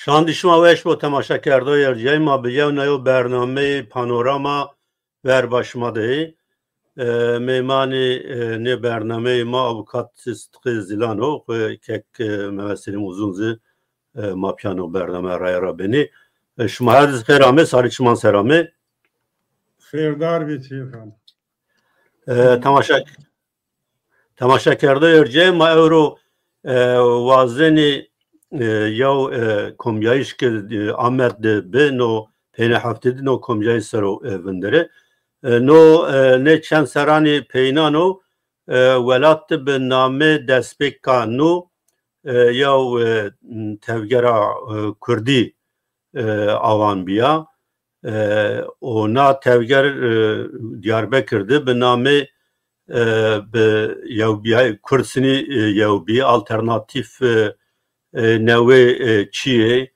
شاندیشما ویش با تماشا کرده ارجای ما به یو نیو برنامه پانوراما ور باشماده میمانی نه برنامه ما ابوکات صدقی زیلانو که ممثل موزونزی ما پیانو برنامه رای را بینی شما هر خیرامه سالی شما سرامه خیردار بیتی خان تماشا کرده ارجای ما اورو وازنی یا کمیایش که آمد به نو پین هفته نو کمیای سرو وندره نو نه چند سرانی پینانو ولات به نامه دسپیکا نو یا تفگرا کردی آوان بیا و نا تفگر دیاربکرده به نامه به یا بیا کرسنی یا بیا آلترناتیف نوی چیه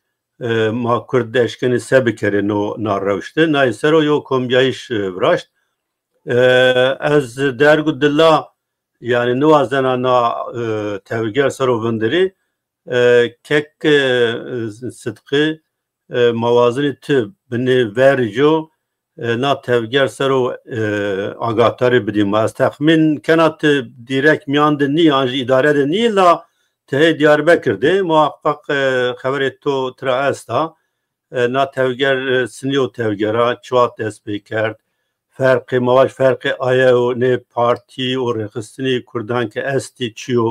ما کرد اشکنی سه بکره نو روشته نای سر و یو کمیایش براشت از درگو دلا yani nuvazena na tevger sarovundiri kek sıdkı mavazini tü bini verico na tevger saro agatari bidim az tahmin kanat direkt miyandı ni anji idare de ni la te Diyarbakır'de muhakkak haberi to tra esta na tevger siniyo tevgera çuat despeker فرق مواج فرق آیا و نه پارتی و رخصتنی کردان که استی چیو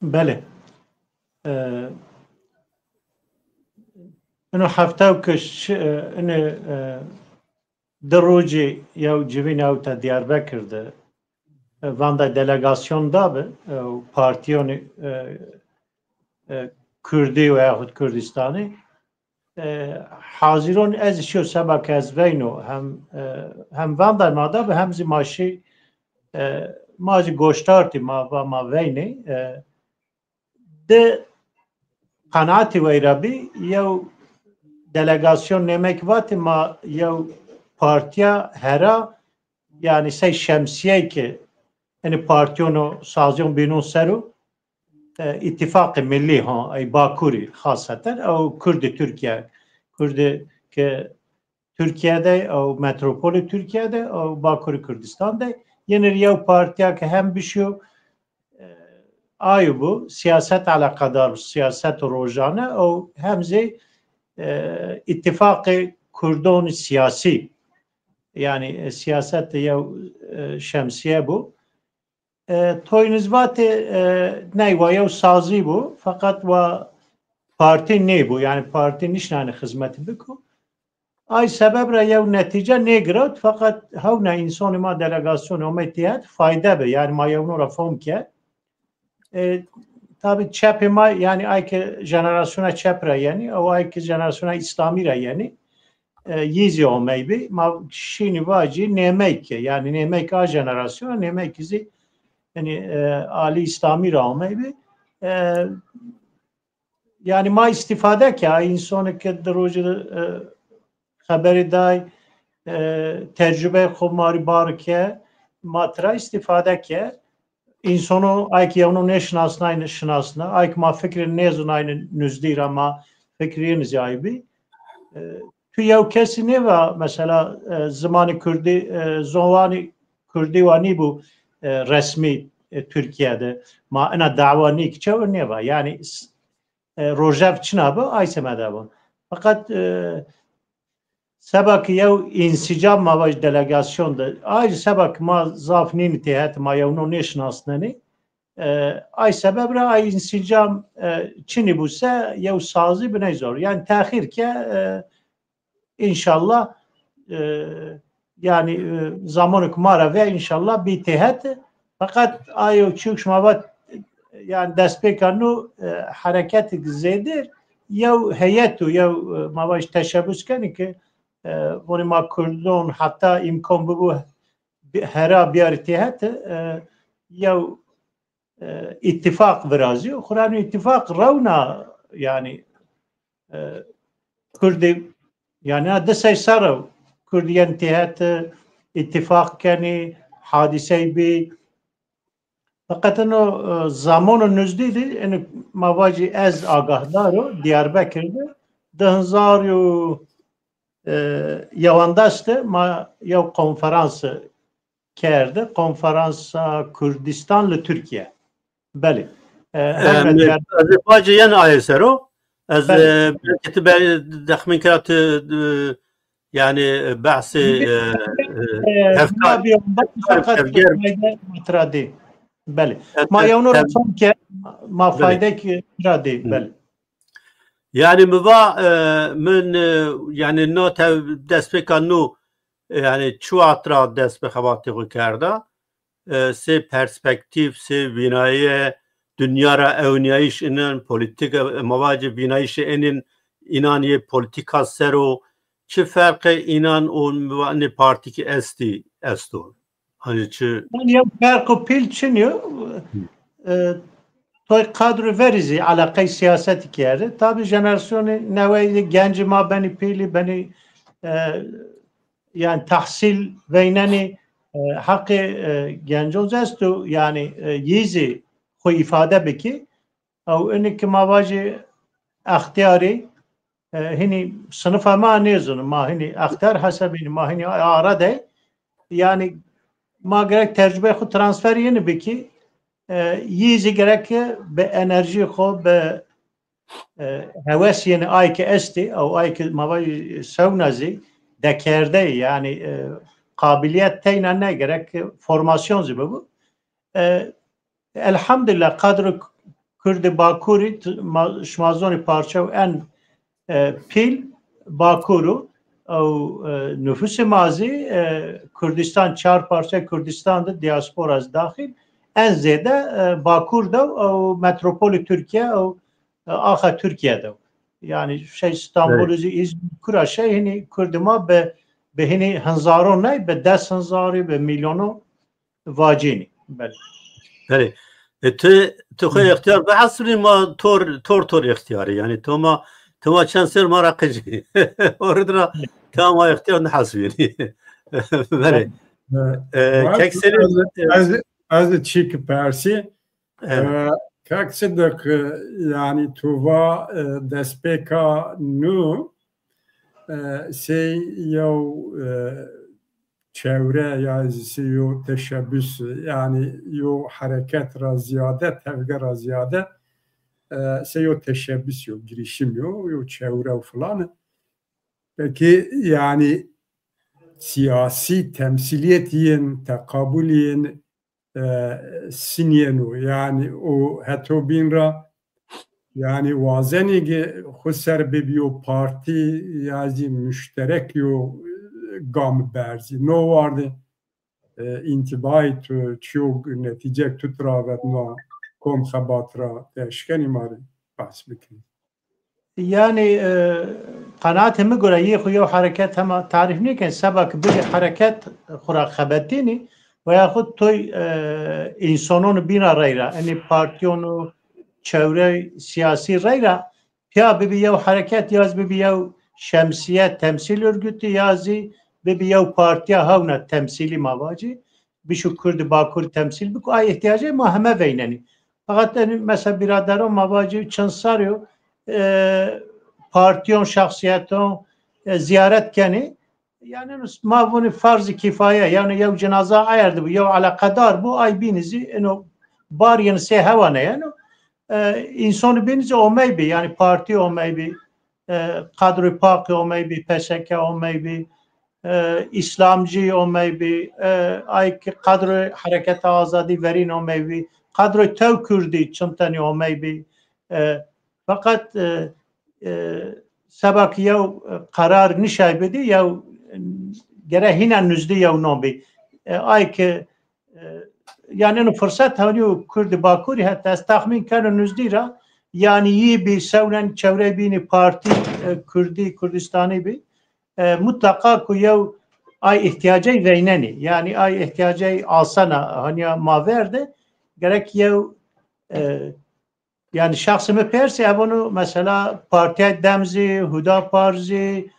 بله اینو هفته کش اینه دروجی یا جوین او تا دیاربکر ده وانده دلگاسیون دا به پارتیون کردی و یاخود کردستانی حاضرون از شو سبک از وینو هم واندر ماده به همزی ماشی ماجی گوشتارتی ما وینه ده قناعتی ویرابی یو دلگاسیون نمک واتی ما یو پارتیا هرا یعنی سی شمسیه که این پارتیونو سازیون بینون سرو اتفاق ملی ها ای باکوری خاصتا او کرد ترکیه کرد که ترکیه ده او متروپول ترکیه ده او باکوری کردستان ده یعنی ریو پارتیا که هم بشو آیو بو سیاست علاقدار سیاست روزانه او همزی اتفاق کردون سیاسی yani siyaset ya şemsiye bu. Toynuzbatı neyvaya sazı bu fakat va parti ne bu yani parti nişanı hizmeti bu. Ay sebeple ya netice ne grad fakat havna insanı ma delegasyon o metiyat fayda be yani ma yavnu rafom ki tabi çepi ma yani ay ki jenerasyona çepra yani o ay ki jenerasyona İslami ra yani yizi o meybi ma şini vaci nemek yani nemek a jenerasyona nemek izi yani Ali İslami rağmen yani ma istifade ki insanı ki deroje haberi day tecrübe khumari bar ki matra istifade ki insanı ay ki onu ne şinasna ay ki ma fikrin ne zunayın nüzdir ama fikrin ziyabi tu yav kesi ne var mesela zamanı Kürdi zavani Kürdi vani bu resmi Türkiye'de ma ana davani ki çevir ne var yani Rojev çınabı aysemede bu fakat sebak yav insicam mavaj delegasyonda ay sebak ma zafnin itihat ma yavno neşnasnani ay sebebre ay insicam çini buse yav sazı bine zor yani tahir ki inşallah yani zamanı kumara ve inşallah bir itihat fakat ayo çıkışmavat yani despekanu hareket zedir ya heyetu ya mavaş teşebbüs kani ki bunu ma Kurdun hatta imkan bu hera bir itihat ya ittifak verazi Kur'an ittifak ravna yani Kurdi yani desay sarı Kurdiyen itihat ittifak kani hadise bir fakat o zamanı nüzdiydi. Yani mavaci ez agahdaro Diyarbakır'da dehzar yo yavandaştı ma yav konferansı kerdi. Konferansa Kürdistanlı Türkiye. Beli. Hem Azerbaycan ayesero az بله. belki دخمن كرات yani bahsi ما فقط فایده مترادی بله ما یونو رسم که ما فایده که مترادی بله yani müva من yani no dest nو yani çuatra dest bekhavatı کرده se perspektif se vinaya dünyara evniyayiş inen politika mavacı vinayış inin inaniye politika sero çi farkı inan on ne partiki esti esto hani çi yani ya farkı pil çiniyor توی قدر ورزی علاقه سیاستی کرده tabi jenerasyonu nevi genci ma beni pili beni yani tahsil veyneni hakkı gencos estu yani yizi خو ifade beki او انك ما واجي اختياري هني sınıf ما نيزون ما هني اختار حسب ما هني عرضه yani ما gerek tecrübe خو transfer yeni beki yizi gerek be enerji خو be heves yeni ay ki esti او ay ki ما واجي savnazi dekerde yani kabiliyet teyne ne gerek formasyon gibi bu elhamdülillah kadro Kürdi Bakuri şmazoni parça en pil Bakuru o nüfusu mazi Kürdistan çar parça Kürdistan'da diaspora az dahil en ziyade Bakur'da o metropoli Türkiye o aha Türkiye'de yani şey İstanbul'u İzmir kura şey hani Kürdima be hani hanzaron ne be des hanzari be milyonu vacini bel بله تو خیلی اختیار به حسب ما تور اختیاری یعنی تو ما چند سر ما رقیجی اوردنا تا ما اختیار نحسبینی بله از چیک پرسی کاکسدک yani tuva despeka nu şey yo çevre yazısı yo teşebbüs yani yo hareket raziyade tevge raziyade se yo teşebbüs yo girişim yo çevre falan peki yani siyasi temsiliyetin tekabülün siniyenu yani o hetobinra yani vazenigi xusser bebiyo parti yazı müşterek yo gam berzi no vardı intibai tu çok netice tutravet no kom xabatra teşkeni mari bas bikri yani kanaatime göre yiyor hareket ama tarif ne ki sabak bir hareket xurakabetini veyahut toy insanın bir arayla yani partiyonu çevre siyasi rayla ya bir hareket yaz bir şemsiye temsil örgütü yazı bir partiye havna temsili mavacı bir şu Kürdü Bakur temsil bu ay ihtiyacı mahme veyneni fakat mesela biraderon mavacı çansarıyor partiyon şahsiyeton ziyaret keni yani mavuni farz-ı kifaye yani ya cenaze ayardı bu ya alakadar bu ay binizi eno bar yani se havane yani insanı binizi o maybe yani parti o maybe kadro pak o maybe PSK o maybe İslamcı o maybe ay ki kadro hareket azadi verin o maybe kadro tev Kürdi çımtani o maybe fakat sabak ya karar nişaybedi ya gere hina nüzdi ya nobi ay ki yani o fırsat hani Kürdi Bakuri hatta tahmin kanı nüzdi ra yani iyi bir sevlen çevre bini parti Kürdistani bir mutlaka ku ya ay ihtiyacı veyneni yani ay ihtiyacı alsana hani ma verdi gerek ya yani şahsımı perse bunu mesela partiye demzi, huda parzi,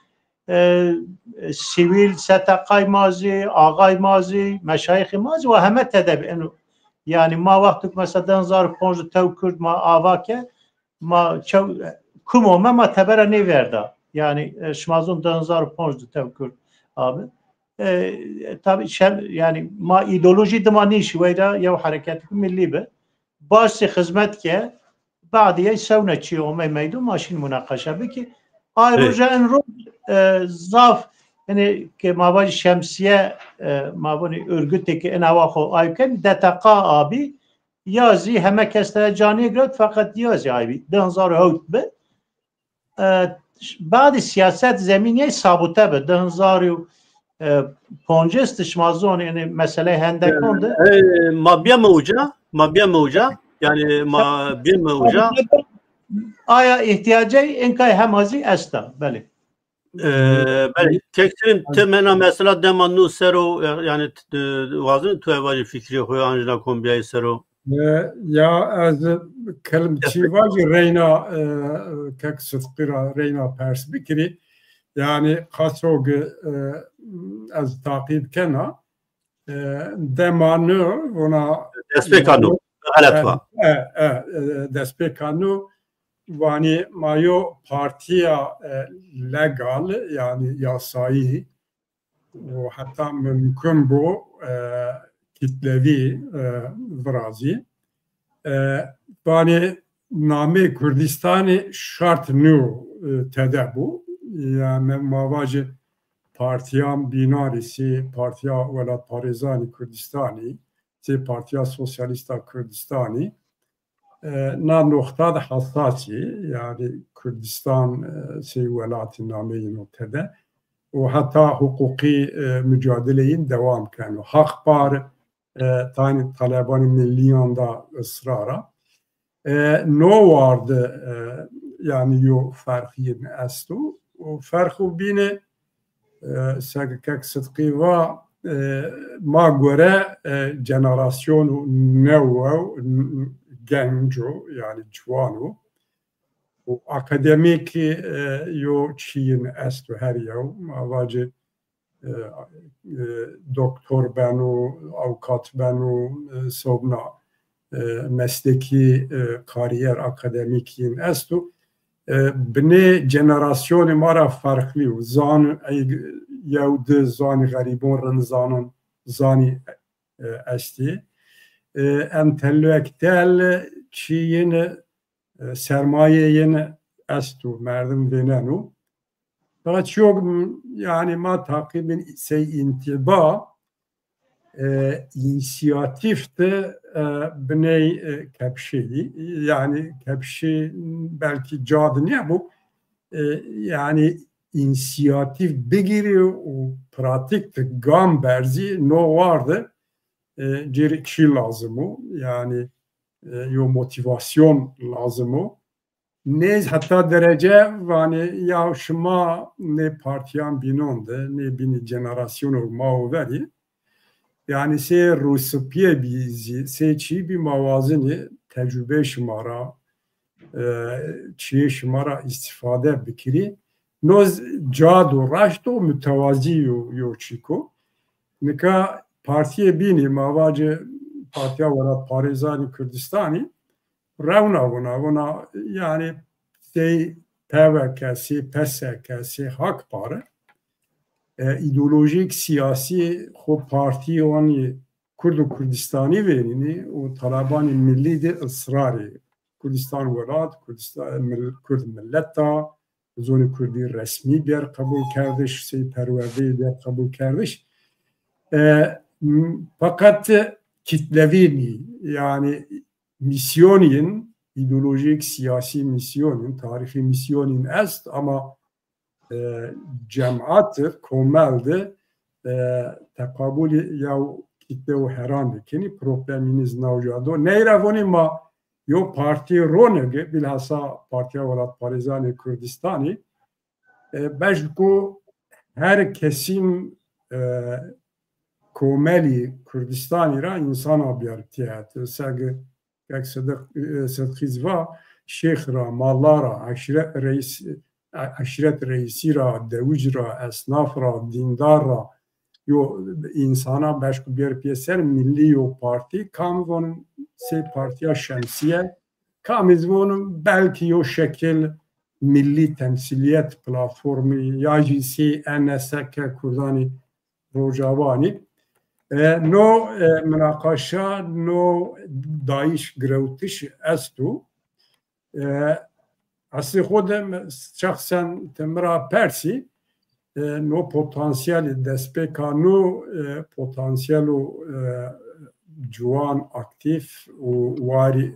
sivil setakay mazi, ağay mazi, meşayih mazi ve hemet edebi. yani ma vakti mesela 2005 tev Kurd ma avake ma kumo ma tebera ne verda yani şmazun 2005 tev Kurd abi tabii yani ma ideoloji demani şveyda ya hareket milli be baş hizmet ke بعدية سونا شيء وما يميدو ماشين مناقشة بكي هاي رجع نروح ضاف يعني كما باجي شمسية ما بني örgütteki en avaho ayken detaqa abi yazı heme keste cani grad fakat yazı abi danzar hut be بعد siyaset zeminiye sabute be danzar ponjest şmazon yani mesele hendekonde mabya mevca yani bir mevca aya ihtiyacı enkay hemazi esta beli beli tekstirin temena mesela demannu sero yani vazın tuevacı fikri hoya anjna kombiyayı sero ya az kelimçi vacı reyna kek sıtkıra reyna pers bikri yani kasog az takip kena demannu ona despekanu despekanu vani mayo partiya legal yani yasayı ve hatta mümkün bu kitlevi vrazı vani name Kürdistan'ı şart nu tedebu yani mavacı partiyan binarisi partiya velat Parizani Kürdistan'ı se partiya Sosyalista Kürdistan'ı na nokta da hassasi yani Kürdistan se velatı nameyi notede و حتی حقوقی mücadeleyin devam کنه حق بار tane طالبان ملیان دا ısrara نو vardı yani yo farkı استو و farkı bine سگک صدقی و ما göre jenerasyonu nevo genco yani جوانو akademik yo çiğin estu her yav avacı doktor benu avukat benu sobna mesleki kariyer akademikin estu bine jenerasyonu mara farklı zan yav de zani garibon ranzanın zani esti entelektüel çiğin sermayeyin estu merdim denenu fakat çok yani ma takibin intiba inisiyatifte bney kepşi yani kepşi belki cadı ne bu yani inisiyatif begiriyor o pratik gam berzi no vardı bir şey lazım o yani yo motivasyon lazım o. Ne hatta derece yani ya şuma ne partiyan binonde ne bini jenerasyonu mauveri yani se rusipiye bizi se çi bir mavazini tecrübe şımara çiye şımara istifade bikiri noz cadu raşto mütevazi yo çiko nika partiye bini mavacı partiya velat Parizani Kürdistan'ı ravna yani PVK'si, PSK'si hak para ideolojik siyasi o parti yani Kürdistan'ı verini o Taliban milli de ısrarı Kürdistan velat Kürt milleta zonu Kürdi resmi bir kabul kardeş perverde bir kabul kardeş fakat kitlevi yani misyonin ideolojik siyasi misyonin tarihi misyonin est ama cemaat komelde tekabül ya kitle o herhangi kini probleminiz navcado neyravoni ma yo parti ronege bilhassa partiya velat Parizani Kürdistan'ı belki her kesim komeli Kürdistan'ı ra insan haber tiyatı sagi sıdkız va şeyh ra mallara aşiret reisi ra devuc ra esnaf ra dindar ra yo insana beşku bir piyeser milli yo parti kamzon se partiya şemsiye kamizvonun belki yo şekil milli temsiliyet platformu ya jisi NSK Kurdani Rojavani no münakaşa no Daesh gravtiş estu asli خودم شخصا تمرا پرسی نو پتانسیل دسپیکا نو پتانسیل جوان اکتیف و واری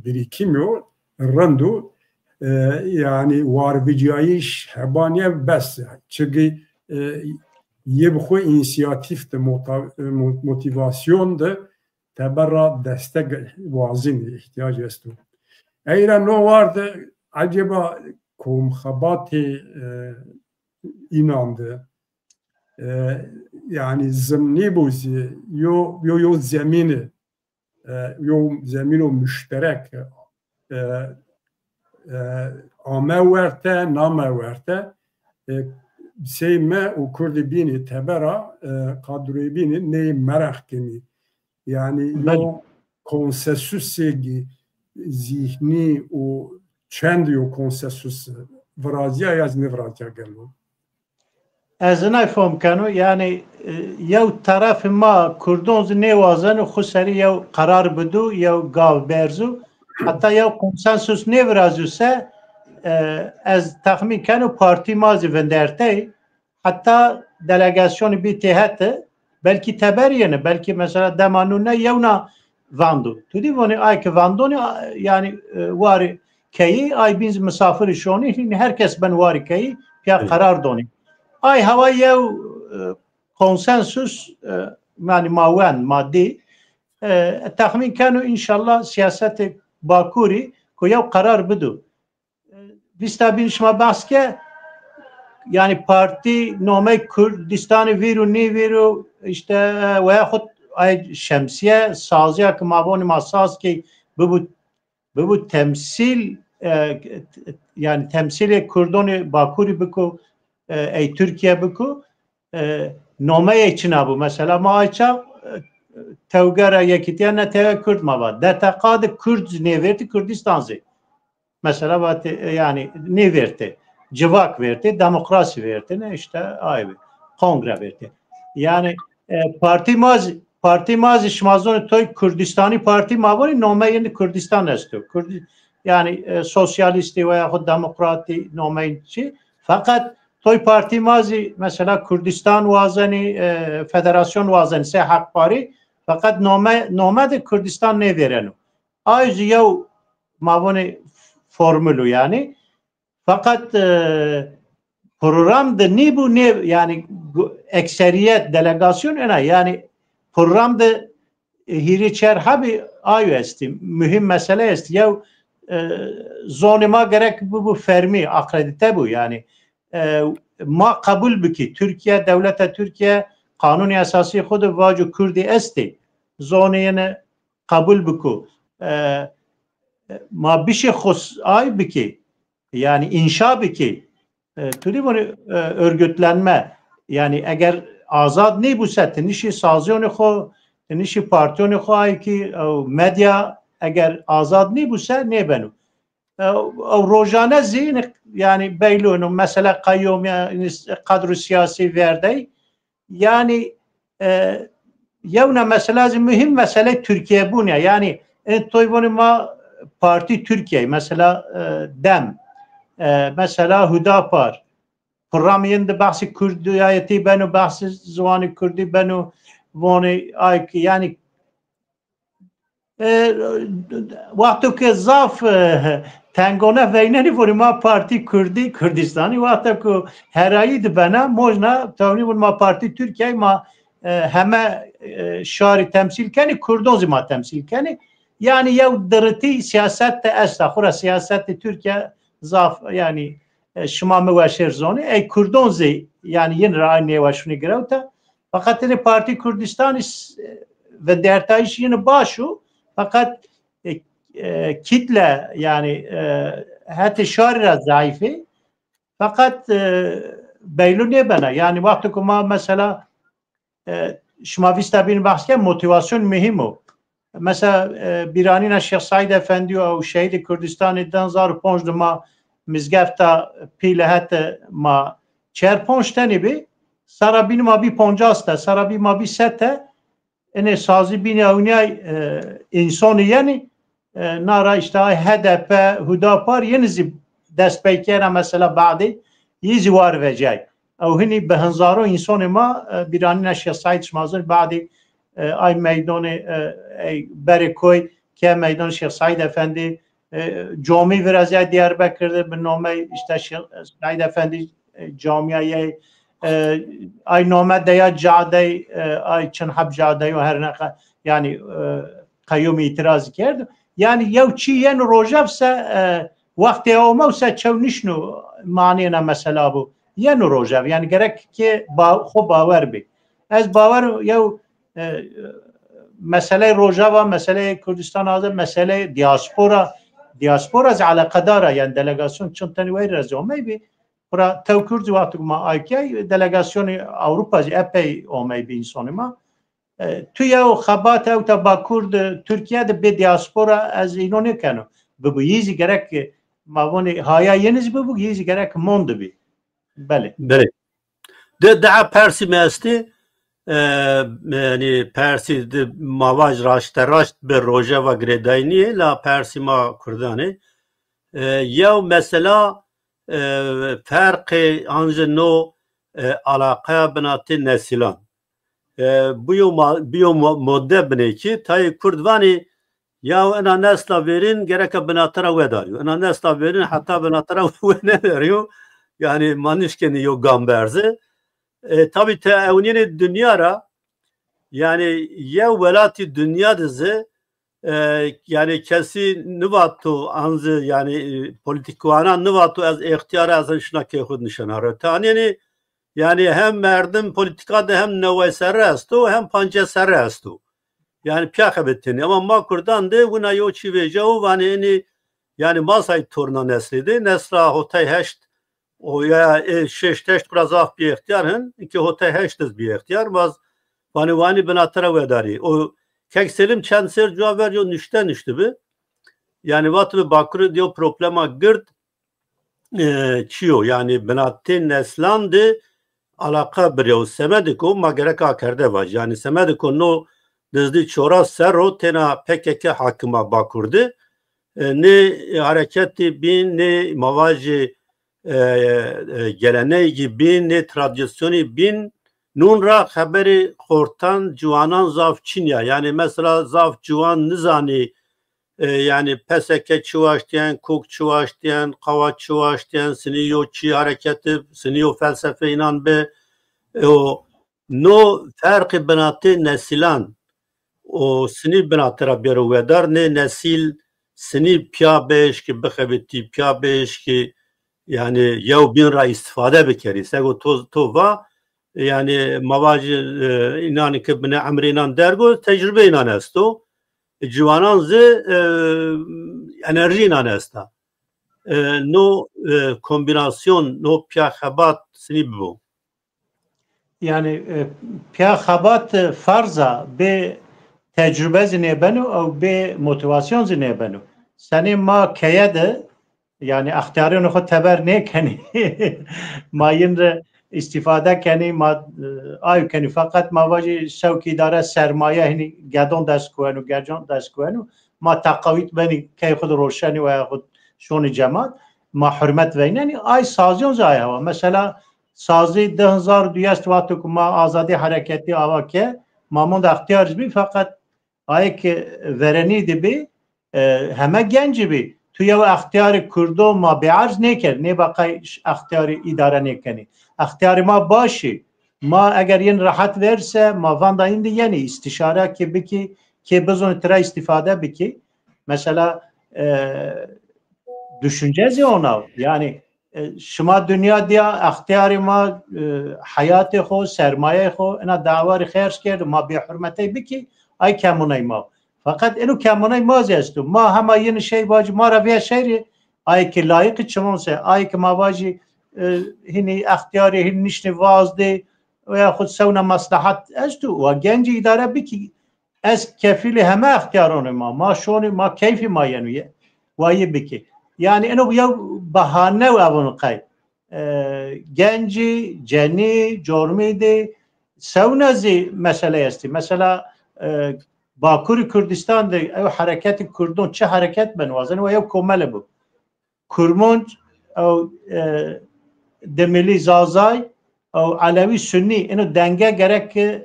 birikim rendu yani var bicayış hebaniye bes çünkü yebxu inisiyatif de motivasyon de teberra destek vazin ihtiyacı estu. Eğer ne vardı acaba komxabatı inandı yani zemni buzi yo zemini yo zemino müşterek ame verte name verte seyme u kurdi bini tebera kadroyu bini neyi merak kimi yani yo konsensüsü zihni u çendiyo konsensüsü vrazya yaz ne vrazya gelo از نفهم کنو یعنی یو طرف ما کردون نیوازن و خسری یو قرار بدو یو گاو برزو حتی یو کنسانسوس نیورازو سه از تخمین کنو پارتی مازی وندرته حتی دلگاسیون بی تهته بلکی تبریه بلکی مثلا دمانونه یونا واندو تو دیوانی آی که واندونی یعنی واری کی آی بینز مسافر شونی herkes ben واری کی پیا قرار دونی ay hava yev konsensus yani maven maddi tahmin kanu inşallah siyaseti bakuri ko yev karar budu vista binişma baske yani parti nome Kürdistan'ı viru ni viru işte veyahut ay şemsiye sazıya ki mavoni masaz ki bu temsil yani temsili Kurdoni bakuri biku ey Türkiye biku nomeye için bu mesela maaça tevgara yekitiye ne teve Kürt mava detakadı Kürt ne verdi Kürdistan'ı mesela yani ne verdi civak verdi demokrasi verdi ne işte aybi kongre verdi yani parti mazi şmazonu toy Kürdistani parti mavoni nomeye Kürdistan estu yani sosyalisti veya demokrati nomeyci fakat toy parti mazi mesela Kürdistan vazeni federasyon vazeni se hakpari fakat nome de Kürdistan ne verenu ayzi yev mavoni formülü yani fakat programda ne bu ne yani ekseriyet delegasyon yani programda hiriçer habi ayu esti mühim mesele esti yev zonima gerek bu fermi akredite bu yani ما قبول بکی ترکیه دولت ترکیه قانون اساسی خود واجو کردی استی زونه قبول بکو ما بشه خص ay biki yani inşa biki tuli bunu örgütlenme yani eğer azad ne bu sette nişi sazyonu xo nişi partiyonu xo ay ki medya eğer azad ne bu se ne benu روزانه زین yani beylunu mesela kayyum kadro siyasi verdi yani yevne mesela mühim mesele Türkiye bu ne yani toyvonu ma parti Türkiye mesela dem mesela Hüdapar programında bahsi Kürdiyeti benu bahsi zuani Kürdi benu voni ay yani وقتی که ضعف تنگانه وینری ولی ما پارتی کردستانی وقتی که هرایی دبنا موجنا تونی ولی ما پارتی ترکیه ما همه شاری تمثیل کنی کردوزی ما تمثیل کنی yani yev derti siyasette estağfurullah siyasette Türkiye ضعف yani şmamı ve şerzoni ey kurdonzi yani yine aynı ve şunu görevte fakat ne parti Kürdistan ve dertayış yine başu fakat kitle yani hatta şarra zayıfı fakat بیلو نیبنه. یعنی وقتی که ما مثلا شما ویست بین بحث که موتیواسیون مهمه. مثلا بیرانین شیخ سعید افندی و شهید کردستان 2005 ما مزگفتا پیلهت ما 4-5 تنی بی سرابین ما بی 50 است، سرابین ما بی 100 این سازی بین اونیای انسان یعنی نارا اشتهای هدف هدا پار یعنی دست پیکر مثلا بعدی یزی وار وجای او هنی به هزارو انسان ما بیرانین شیخ سعید شمازن بعدی ای میدان برکوی که میدان شیخ سعید افندی جامعه ورزی دیاربکر به نام شیخ سعید افندی جامعه ای نامه دیا جاده ای چند حب جاده و هر نقه یعنی قیوم اعتراض کرد. یعنی یو چی یعنی روژه بسه وقتی اومه و سه چو نشنو معنی نه مثلا بو یعنی روژه یعنی گرک که خوب باور بی از باور یو مسئله روژه و مسئله کردستان آزاد مسئله دیاسپورا از علاقه داره یعنی دلگاسیون چون تنوی رزومه بی برای تو کردی وقتی ما آیکی دلگاسیون اروپا از اپی اومه بی انسان ما توی او خبات او تا با کرد ترکیه ده به دیاسپورا از اینو نکنو ببو یزی گرک موانی هایا ینز ببو یزی گرک مونده بی. بله ده پرسی مستی یعنی پرسی مواج راشت به روژه و گریداینیه لا پرسی ما کردانه یا مثلا فرق آنج نو علاقه بنات نسیلان بیو مده بنه که تای کردوانی یا انا نسلا برین گرک بناترا وداریو انا نسلا برین حتی بناترا وداریو yani manişkeni yok gamberze tabi teevnin dünya ra yani ya velati dünya dizi yani kesi nıvatu anzı yani politikvana nıvatu az ihtiyar az şuna ki khud nişanara taniyeni yani hem merdim politikada hem nevesere astu hem pancesere astu yani piyakabetini ama ma kurdan de buna yoçi vejavu vani yani masay torna neslidi nesra hotay heşt o ya şeş teşt biraz af bir ihtiyarın ki hotay heştiz bir ihtiyar baz vani binatara vedari o kek selim çend ser cevap veriyor nişten işte bi yani vatı bakırı diyor problema gird çiyo yani binatin neslandı alaka biriyo semediko magereka kerde var yani semediko no dizdi çora serro tena PKK hakıma bakırdı ne hareketi bin ne mavacı geleneği gibi ne tradisyonu bin nun ra haberi kortan cuanan zaf Çinya yani mesela zaf cuan nizani yani PSK çuvaş diyen, kuk çuvaş diyen, kava çuvaş diyen, siniyo çi hareketi, siniyo felsefe inan be o no farkı binatı nesilan o sini binatı bir vedar ne nesil sini pya beş ki bekhabeti pya beş ki yani yav bin ra istifade bekeri sego to va yani mavacı inan ki bine amrinan dergo tecrübe inan esto civanan ze enerji inan esta no kombinasyon no pya khabat sini bu yani pya khabat farza be tecrübe zine benu او be motivasyon zine benu seni ma kayede yani ahtiyarın o teber ne keni mayın istifade keni ma ay keni fakat mavacı şevki idare sermaye hani gadon daskuenu gajon daskuenu ma taqavit beni kay khud roshani ve khud şoni cemaat ma hürmet ve yani ay sazyon zaya mesela sazı 2002 vakti ma azadi hareketi avake mamund ahtiyar bi fakat ay ki vereni dibi heme genci bi توی و اختیار کردو ما به عرض نکرد نه بقای اختیار اداره نکنی اختیار ما باشی ما اگر این راحت ورسه ما واندا این یعنی استشاره که بکی که بزن ترا استفاده بکی مثلا düşünce ona yani şuma dünya diye اختیار ما حیات خو سرمایه خو اینا دعوار خیرش کرد ما به حرمتی بکی ای کمونای ما fakat eno kemanay maz estu ma hema yeni şey bacı ma raviye şehri ay ki layık çımınsa ay ki mavaji هنی اختیاری هنی نشنی وازده و یا خود سونا مصلحت از تو و گنج اداره بکی از کفیل همه اختیاران ما شون ما کیفی ما ینویه وایه بکی یعنی اینو بیا بهانه و اون قای گنجی جنی جرمی ده سونا زی مسئله استی مثلا باکوری کردستان ده او حرکت کردون چه حرکت بنوازن و یا کمل بود کرمانج او دملی زازای او علوی سنی اینو دنگه گرک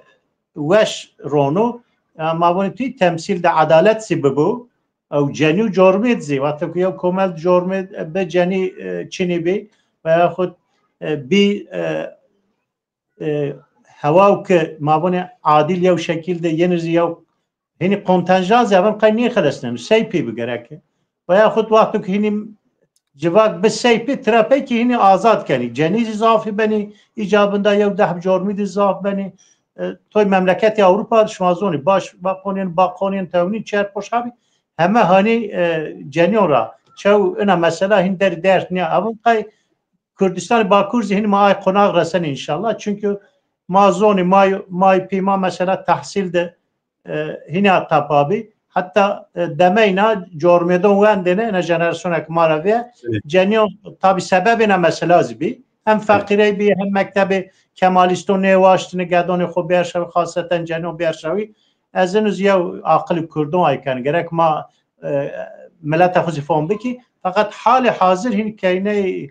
وش رونو ما بونی توی تمثیل ده عدالت سی ببو او جنی و جرمید زی وقتی که یو کمل جرمید به جنی چینی بی و خود بی هواو که ما بونی عادل یو شکل ده ینرزی یو هنی قمتنجان زیادن قای نی خلصنن سیپی بگرکه و یا خود وقتی که هنی جواب بسیپی تراپی که هنی آزاد کنی جنیزی زافی بنی ایجابنده یو ده جرمید زاف بنی توی مملکت اروپا شما زونی باش با قانون تونین چهر پشابی همه هانی جنیون را چو اینا مثلا هن در نیا اون قای کردستان باکور زهنی ما قناق رسن انشالله چونکه ما زونی مای پیما مثلا تحصیل ده هنی تپابی حتی دمینا جرمدون وندنه اینا جنراسیون اکماراویه جنیون تابی سبب اینا مثلا زبی هم فقیره بی هم مکتب کمالیستون نواشتن گدان خوب بیارشوی خاصتا جنوب بیارشوی از این زیاد عقل کردون ایکن گرک ما ملت خوزی فهم بکی فقط حال حاضر هین کینه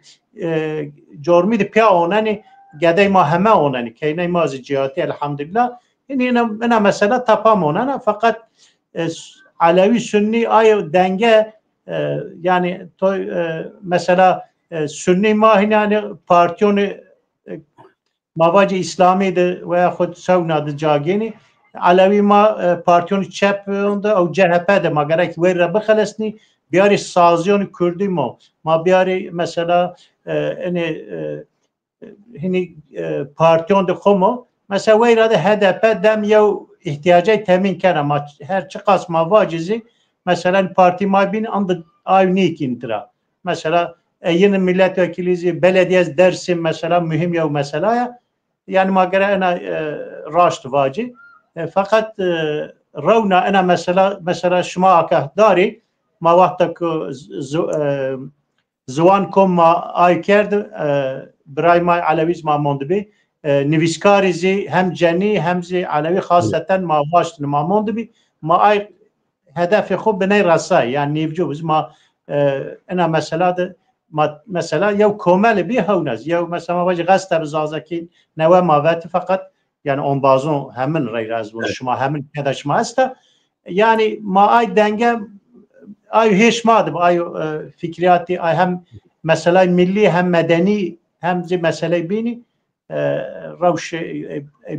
جرمید پیا اوننی گده ما همه اوننی کینه ما از جهاتی الحمدلله اینا مثلا تپامونن فقط علوی سنی آیا دنگه یعنی تو مثلا سنی ما یعنی پارتیون مواجه اسلامی ده و خود سونا ده جاگینی علوی ما پارتیون چپ او جهپه ده ما گره که وی را بخلصنی بیاری سازیون کردی ما بیاری مثلا هنی پارتیون ده خومو مثلا وی را ده هدپه دم یو احتیاجی تامین کنه ما هر چه قسم ما واجزی مثلا پارتی ما بین اند آیونیک انترا مثلا این ملت وکیلیزی بلدیه از درس مثلا مهم یا مسئله یعنی ما گره انا راشت واجی فقط رونا انا مثلا شما که داری ما وقتا که زوان کم ما آی کرد برای ما علویز ما موند بی نویسکاری زی هم جنی هم زی علوی خاصتا ما واشت ما موند بی ما آی هدف خوب بنای رسای یعنی نیوجو بز ما انا مثلا یو کامل بی هونز یو مثلا ما وجه قصد بزازکی نوع ماوات فقط یعنی اون بازون همین رای رازون شما همین کده شما هست یعنی ما آی دنگه آی هیچ ماده آی فکریاتی آی هم مثلا ملی هم مدنی هم زی مسئله بینی روش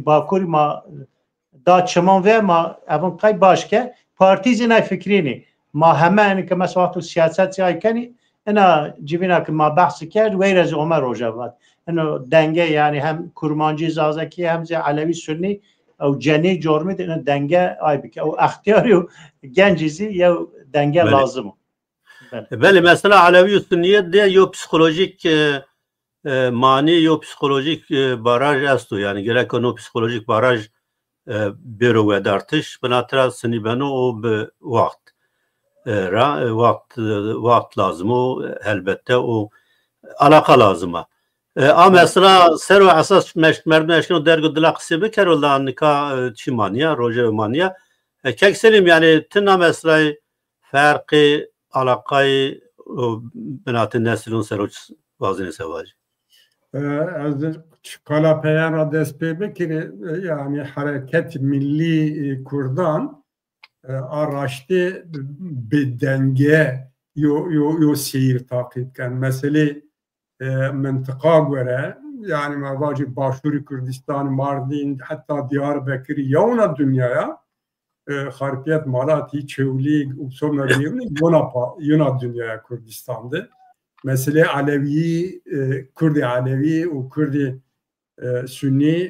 باکوری ما داد شما و ما اون قای باش که پارتیزی نای فکرینی ما همه اینی که مثلا تو سیاست سیای کنی اینا جیبینا که ما بحث کرد ویر از عمر روجواد اینو دنگه یعنی هم کرمانجی زازکی هم زی علوی سنی او جنی جرمید اینو دنگه آی بکه او اختیاری و گنجیزی یا دنگه لازمه بله مثلا علوی سنیت ده یو پسیکولوژیک معنی یو پسیکولوژیک باراج است یعنی گره کنو پسیکولوژیک باراج برو و درتش بناتر سنی بنو و به وقت لازمه البته و علاقه لازمه اما مثلا سر و اساس مرد مشکل درگو دلقسی بکر ولا نکا چی مانیا روژه مانیا که سلیم یعنی تنا مثلا فرق علاقه بنات نسلون سر وازن سواج از کالا پیان را دست پی بکره یعنی حرکت ملی کردان آراشته به دنگه یو سیر تاقید کن مثلا منطقه گوره یعنی مواجه باشور کردستان ماردین حتی دیار بکری یونا دنیایا خارپیت مالاتی چولیگ و سونا دیونی یونا دنیایا کردستان ده مثلا علوی کرد علوی و کرد سنی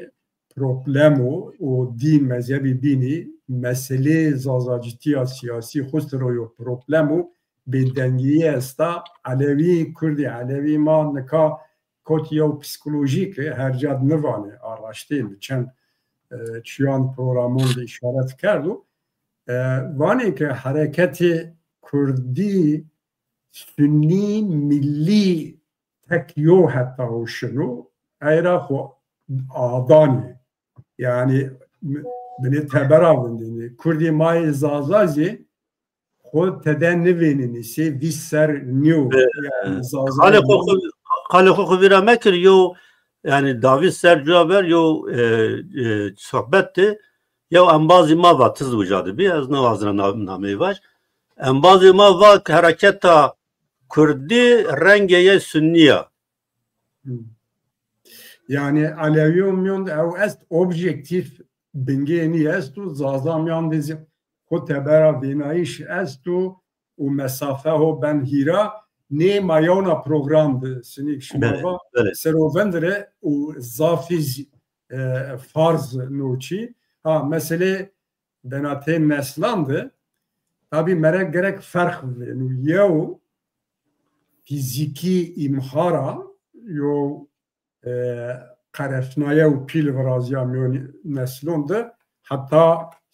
پروبلمو و دین مذهبی بینی مسئله زازاجتی سیاسی خود روی پروبلمو به دنگی است علوی کرد علوی ما نکا کوتیا پسیکولوژیک هر جد نوانه آراشتیم چند چیان پروگرامون اشارت کردو وانی که حرکت کردی سنی ملی تکیو حتی شنو ایرا خو آدانی yani beni teberavundini Kurdi mai zazazi خود تدن نوینی سی ویسر نیو خاله خو ویرا مکر یو yani David Sercaber yo sohbette yo ambazı ma va tız vucadı bir az navazına namı var ambazı ma va hareketa Kurdi rengeye Sünniye yani Aleviyum ev est objektif bingeni est u zazam yan dizi خود تبرا بینایش است و مسافه ها بن هیرا نه مایانا پروگرام ده سنیک شما سروندره و زافیز فرض نوچی ها مثلا بناته نسلانده tabi merek gerek fark nو یو فیزیکی امهارا یو قرفنایه و پیل ورازیا میون نسلونده حتی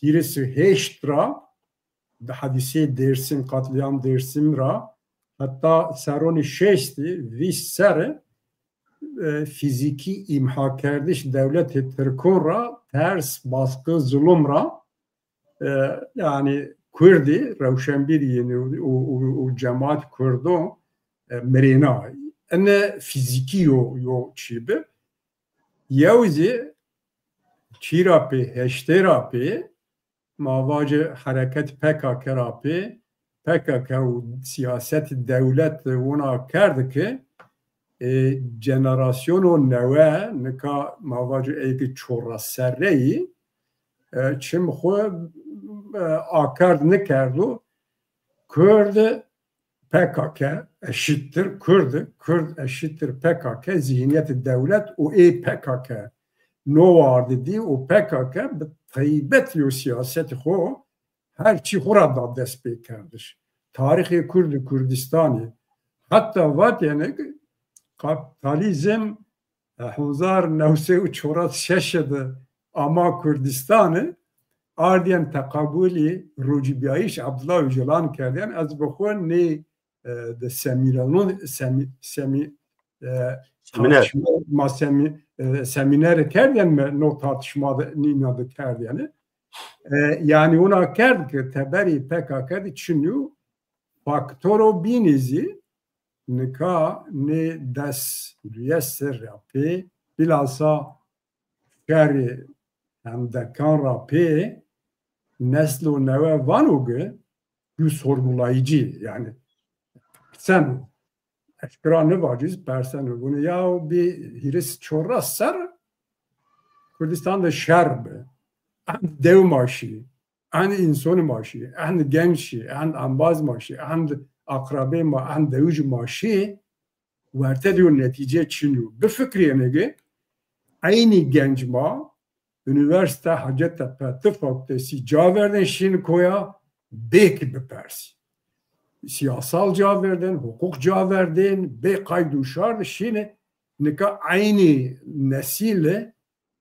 Hirisi heştra da hadise Dersim katliam Dersim ra hatta seroni şeşti vissere fiziki imha kerdiş devlet-i Türk'ün ra ters baskı zulüm ra yani Kürdi Revşenbir yeni o cemaat Kürdo merina ene fiziki yo çibi yevzi çirapi heşterapi mavacı hareket PKK rapi PKK siyaset devlet ona kerdi ki jenerasyonu neve nika mavacı eki çorra serreyi çim xo akard ne kerdu Kürt PKK eşittir Kürt eşittir PKK zihniyeti devlet o PKK no vardı diye o PKK taybet yo siyaseti xo her çi xora da dest pê kerdiş. Tarihi Kürdistan'ı hatta vat yani kapitalizm 1946 ama Kürdistan'ı ardiyen tekabülü Rucibiyayiş Abdullah Öcalan kerdiyen az bakın ne de seminer kerdiyen no tartışmada ninadı kerdiyen yani ona kerdi ki teberi PKK düşünüyor faktoro binizi nika ne des düyesir rapi bilhassa şeri hem dekan rapi neslu neve vanuge yu sorgulayıcı yani sen eşkıra ne vaciz persen bunu ya bir hiris çorra ser Kürdistan'da şerbe dev maaşı en insan maaşı en genç en ambaz maaşı en akrabe ma en devuc maaşı verte diyor netice çiniyor bir fikriye ki aynı genç ma üniversite Hacettepe Tıp Fakültesi Caverden şimdi koya belki bir persi siyasal Caverden hukuk Caverden be kayduşar şimdi nika aynı nesille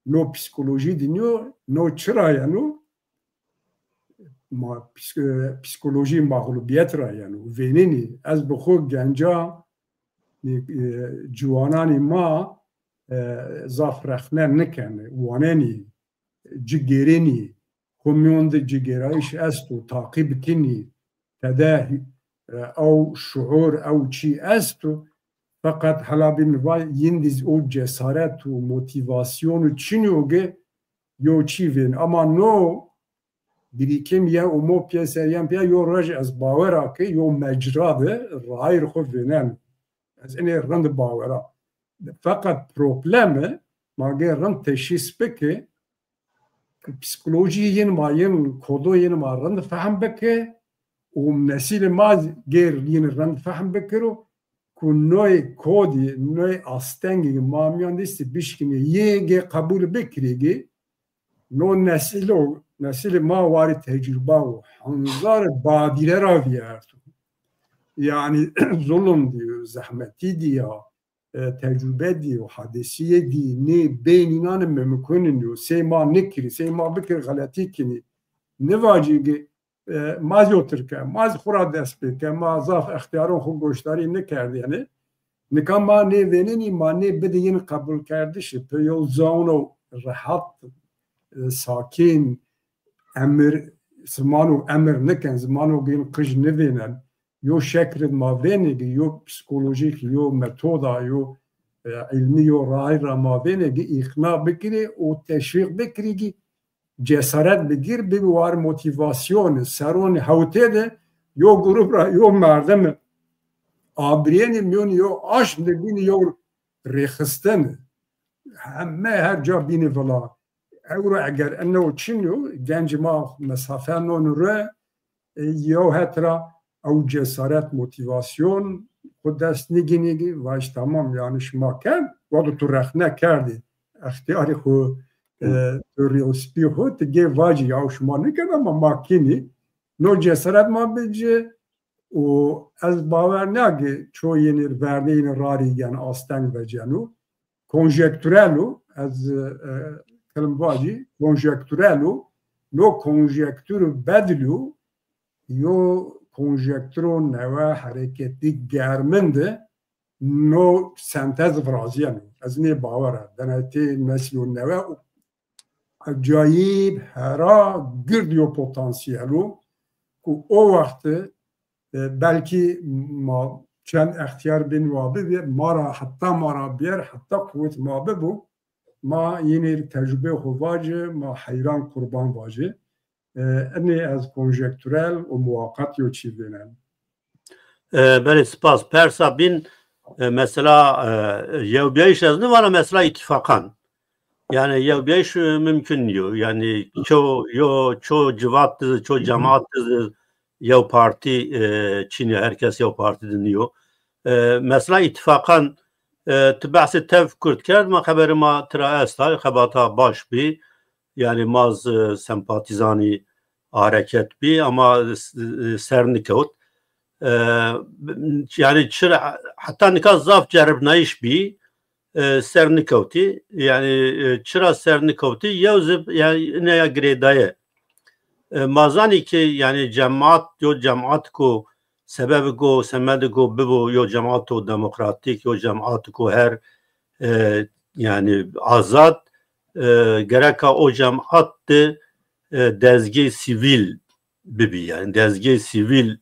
no psikoloji dinliyor no çıraya no psikoloji mağlubiyet rayanu venini az bu xo genca ciwanani ma zafrexne nekene waneni cigereni komyon de cigerayiş estu takip kini tedahi او şuur او çi estu fakat hala bin vay yindiz o cesaret o motivasyonu çiniyoge yo çivin ama no birikim ya o mo piyasaya ya yo raj az bawera ki yo mecradı rair xovenen az ene rand bawera fakat problemi mage rand teşhis peki psikoloji yin mayin kodo yin ma rand fahm beki o nesil ma ger yin rand fahm bekiro kunnoy kodi noy astengi mamiyan desti bişkini yege kabul bekrigi no nesil ma vari tecrübe o hanzar badire raviyer yani zulüm diyor zahmeti diyor tecrübe diyor, hadisiye di ne beyninan mümkün diyor. Seyma nekiri, seyma bikir galati kini. Ne vacigi maz yoturke, maz xura dest bike, maz zaf ihtiyarın xu goştari ne kerdi yani. Nikam ma ne veneni ma ne bedeyin kabul kerdi şi. Pe yol zauno rahat, sakin, emir, zmanu emir neken, zmanu gin kış ne venen. Yo şekrin ma venegi, yo psikolojik, yo metoda, yo ilmi, yo raira ma venegi ikna bikiri, o teşvik bikiri ki cesaret bigir, bir var motivasyon, serun havte de, yo grup ra, yo merdem, abriyeni myon, yo aşk de bini, yo rekhisten, hemme her ca bini vela. Euro eğer enne çin yo, genç ma mesafe nonure, yo hetra, او cesaret, motivasyon خود دست نگینیگی واش تمام یعنی شما کن وقتی تو رخنه کردی اختیاری خو ریوسپی خود دیگه واجی یا شما نکرد اما ماکینی نو cesaret ما بجه و از باور نگی چو یعنی ورده این راری یعنی آستنگ و جنو کنجکتورلو از کلم واجی کنجکتورلو نو کنجکتور بدلو یو konjektron neve hareketli germinde no sentez fraziyen az ne bavara deneti neslun neve acayip hera girdiyor potansiyelu ku o vakti belki ma çen ihtiyar bin vabi ve mara hatta mara bir hatta kuvvet mabi bu ma yeni tecrübe hovacı ma hayran kurban vacı اني از کنجکتورل و موقت یا چی بینن بله سپاس پرسا بین mesela yevbiyeş ne var mesela ittifakan yani yevbiyeş mümkün diyor yani çoğu civattı çoğu cemaattı yev parti Çin'e herkes yev parti dinliyor mesela ittifakan tibahsi tevkürt kerd ma haberi ma tıra estal habata baş bir yani maz sempatizani hareket bir ama sernikot yani hatta nikaz zaf cerib naiş bir sernikoti yani çıra sernikoti yevzib yani neye gredaye mazani ki yani cemaat yo cemaat ko sebebi ko semedi ko bibu yo cemaat o demokratik yo cemaat ko her yani azad gereka o cemaat dezge sivil bibi yani dezge sivil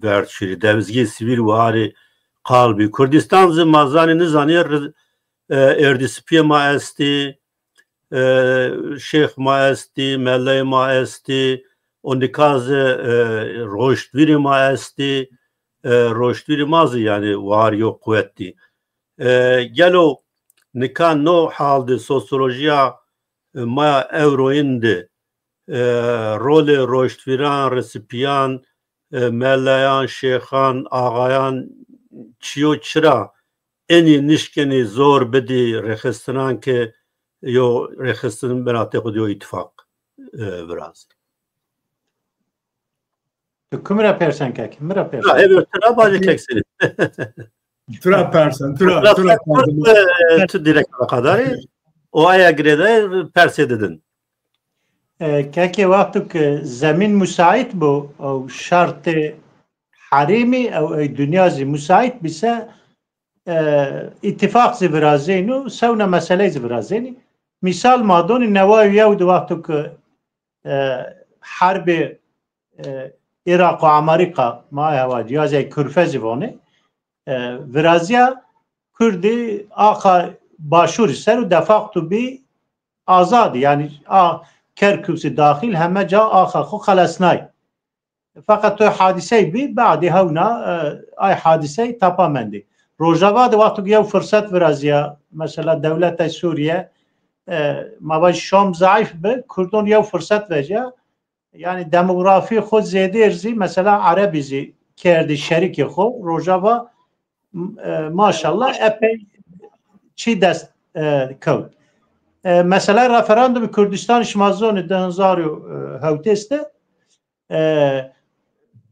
verçiri dezge sivil vari kalbi Kurdistan zimazani nizanir erdisipiye ma esti şeyh ma esti melley ma esti ondikaz roştviri ma esti roştviri mazı yani var yok kuvvetli gelo nikan no halde sosyolojiya ma evroindi rol roştviran resipiyan melleyan şeyhan ağayan çiyo çıra eni nişkeni zor bedi rehistinan ki yo rehistinin benate kudiyo ittifak biraz. Kımra persen kek, mıra persen. Evet, trabacı keksini. Tura persen, tura tu direkt kadar o aya grede perse dedin. Keki vaktuk zemin müsait bu o şartı harimi o dünyazı müsait bise ittifak zivrazenu sevna mesele zivrazeni misal madoni nevavi yavdu vaktuk harbi Irak ve Amerika maayavad yazay Kürfezi voni virazya Kürdi ağa başur ser defaktu bi azadi yani Kerküsü dahil hemme ca ağa xalasnay fakat o hadise bi ba'di havna ay hadise tapamendi Rojava da vakti ya fırsat virazya mesela devlet Suriye mavaj Şam zayıf be Kurdun ya fırsat verecek yani demografi xod zede erzi mesela Arabizi kerdi şeriki xo Rojava maşallah epey çi dest kavd mesela referandum Kürdistan şmazonu denzario havteste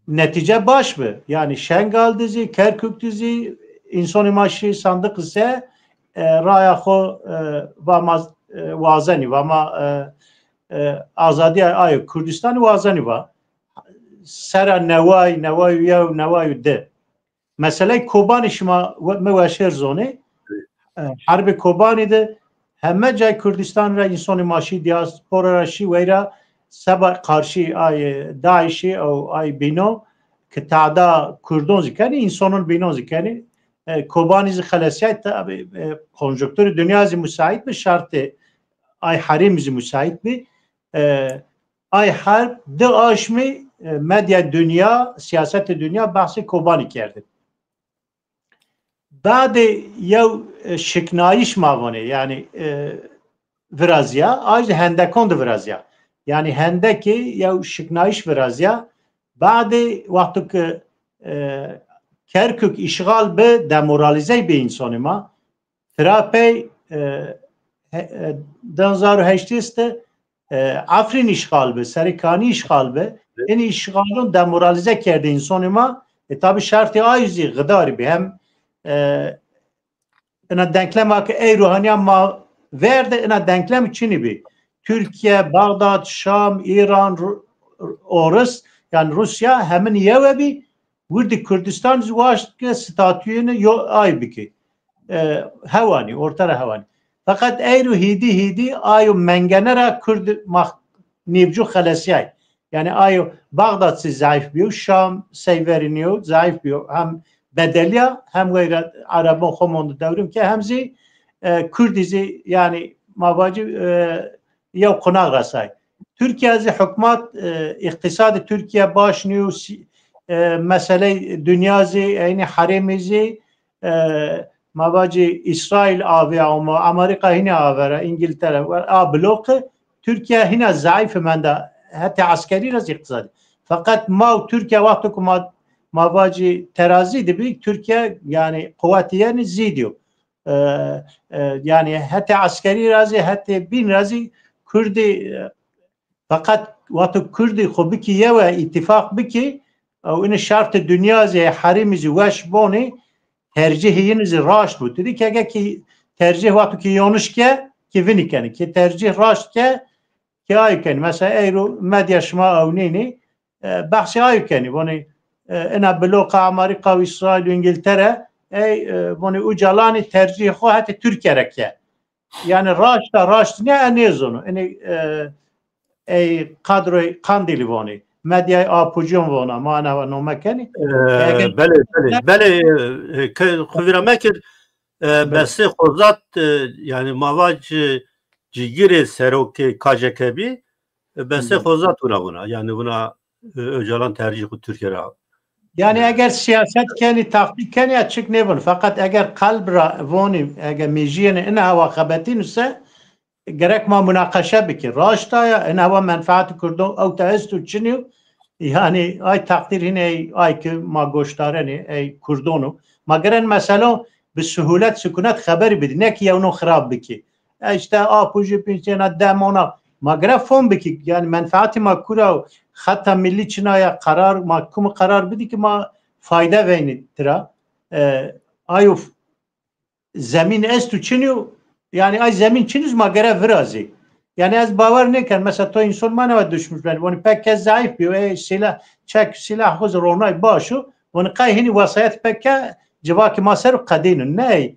netice baş mı yani Şengal dizi Kerkük dizi انسان ماشی صندوق سه رای خو و ما وازنی و ما آزادی آی کردستان وازنی و سر نوای یا نوای ده مسئله کوبان شما مواشر زونه حرب کوبانی ده همه جای کردستان را انسان ماشی دیاسپورا راشی ویرا سبا قارشی آی داعشی او آی بینو که تعدا کردون زکنی انسانون بینو زکنی کوبانی ز خلاصیت کنجکتور دنیا از مساعد به شرط آی حریم ز مساعد به آی حرب ده آشمی مدیا دنیا سیاست دنیا بحث کوبانی کرده بعد یو شکنایش ماونه یعنی ورازیا آج هندکون ده ورازیا یعنی هندکی یو شکنایش ورازیا بعد وقتی که کرکک اشغال به دمورالیزه به انسان ما تراپی 2008 است افرین اشغال به سرکانی اشغال به این اشغالون دمورالیزه کرده انسان ما تابع شرط آیزی غداری به هم اینا دنکلم که ای روحانی ما ورده اینا دنکلم چینی بی ترکیه، بغداد، شام، ایران، اورس yani Rusya hemen yeve bi vurdu Kürdistan zvaştı statüyünü ay biki havani ortara havani fakat eyru hidi ayu mengenera Kürt nibcu xalasiyay yani ayu Bağdat zayıf biyo Şam seyveriniyor zayıf biyo hem bedeliya hem gayret Arabın xomondu devrim ki hemzi Kürdizi yani mabacı ya konak rasay Türkiye'de hükümet iktisadı Türkiye başlıyor mesele dünyazı yani haremizi mabacı İsrail abi ama Amerika yine avera İngiltere var a blok Türkiye yine zayıf mende hatta askeri raz iktisadi fakat ma Türkiye vakti kuma mabacı terazi de bir Türkiye yani kuvvetiyen zidiyor yani hatta askeri razı hatta bin razı Kürdi fakat وقتی کردی خوبی که یه و اتفاق بکی او این شرط دنیا زی حریمزی وش بانی tercih yenizi raşt bu. Dedi ki eğer ki tercih vakti ki yanlış ki vini keni ki tercih raşt ki ay keni mesela eyru medya şma avnini bahsi ay keni bani ena bloka Amerika ve İsrail ve İngiltere bani ucalani tercih xo hatta Türkiye reke yani raşt ne nezonu yani ای قدر قندیلی وانی مدیای آپوجون وانا ما نه و نومکنی بله خویرا مکر بس خوزات yani mavac cigiri seroki kajkebi bes خوزات buna yani buna Öcalan tercih Türkiye'ye yani eğer siyaset kendi taktik kendi açık ne bunu fakat eğer kalbra vani eğer mijiyene ina hava khabatin ise gerek ma münakaşa biki raştaya en hava menfaati kurdun o testu çiniyor yani ay takdir yine ay ki ma goştareni ay kurdunu mageren mesela bir suhulet sükunet haberi bidi ne ki ya onu xarab biki işte apuji pinçena demona magre fon biki yani menfaati ma kura hatta milli çinaya karar mahkum karar bidi ki ma fayda veyni tira ayuf zemin estu çiniyor yani ay zemin çiniz magere virazi yani az bavar ne kan mesela to insan manava düşmüş ben onu pek zayıf bir silah çek silah huz ronay başu onu kayhini vasayet pek cevaki maser kadin ne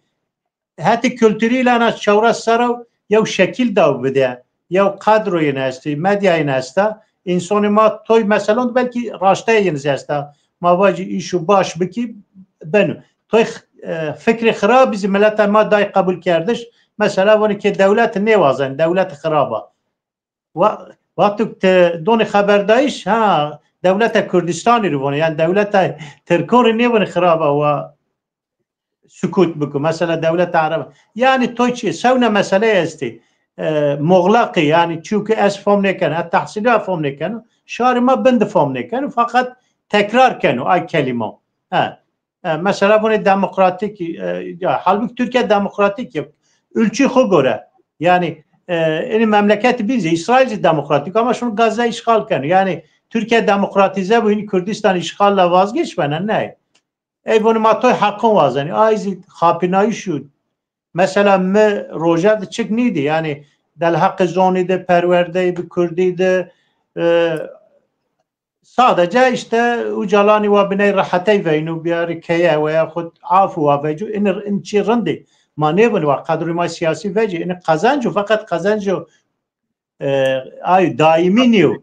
hati kültürüyle ana çevre sara ya şekil da bide ya kadro yenesti medya yenesti insanı ma toy mesela belki raşta yenesti mavacı işu baş biki ben toy fikri xarab bizim millet ma day kabul kardeş mesela bunu ki devlet ne vazan devlet xaraba وقتی دون خبرداریش ها دولت کردستانی رو yani devlet Türkleri ne bunu xaraba ve sükut بکن mesela devlet Arap yani توی سونا مسئله است مغلق yani çünkü es fam nekan tahsili fam nekan şari ma bend fam nekan fakat tekrar kanu ay kelime ha mesela bunu demokratik ya halbuki Türkiye demokratik yok ülke xo göre yani این memleketi bizi İsrail demokratik ama şunu Gazze işgal kanı yani Türkiye demokratize bu Kürdistan işgalle vazgeçmenen ne ایوان ماتای حقا وازنی آیزی خاپینایی شد مثلا ما روجات چک نیدی یعنی در حق زونی ده پرورده به کردی ده sadece işte ucalani ve binay rahatay ve inu biyar kaya ve yahut afu ve cu in çirindi ma ne bunu ve kadri ma siyasi ve in kazancı fakat kazancı ay daimi niyo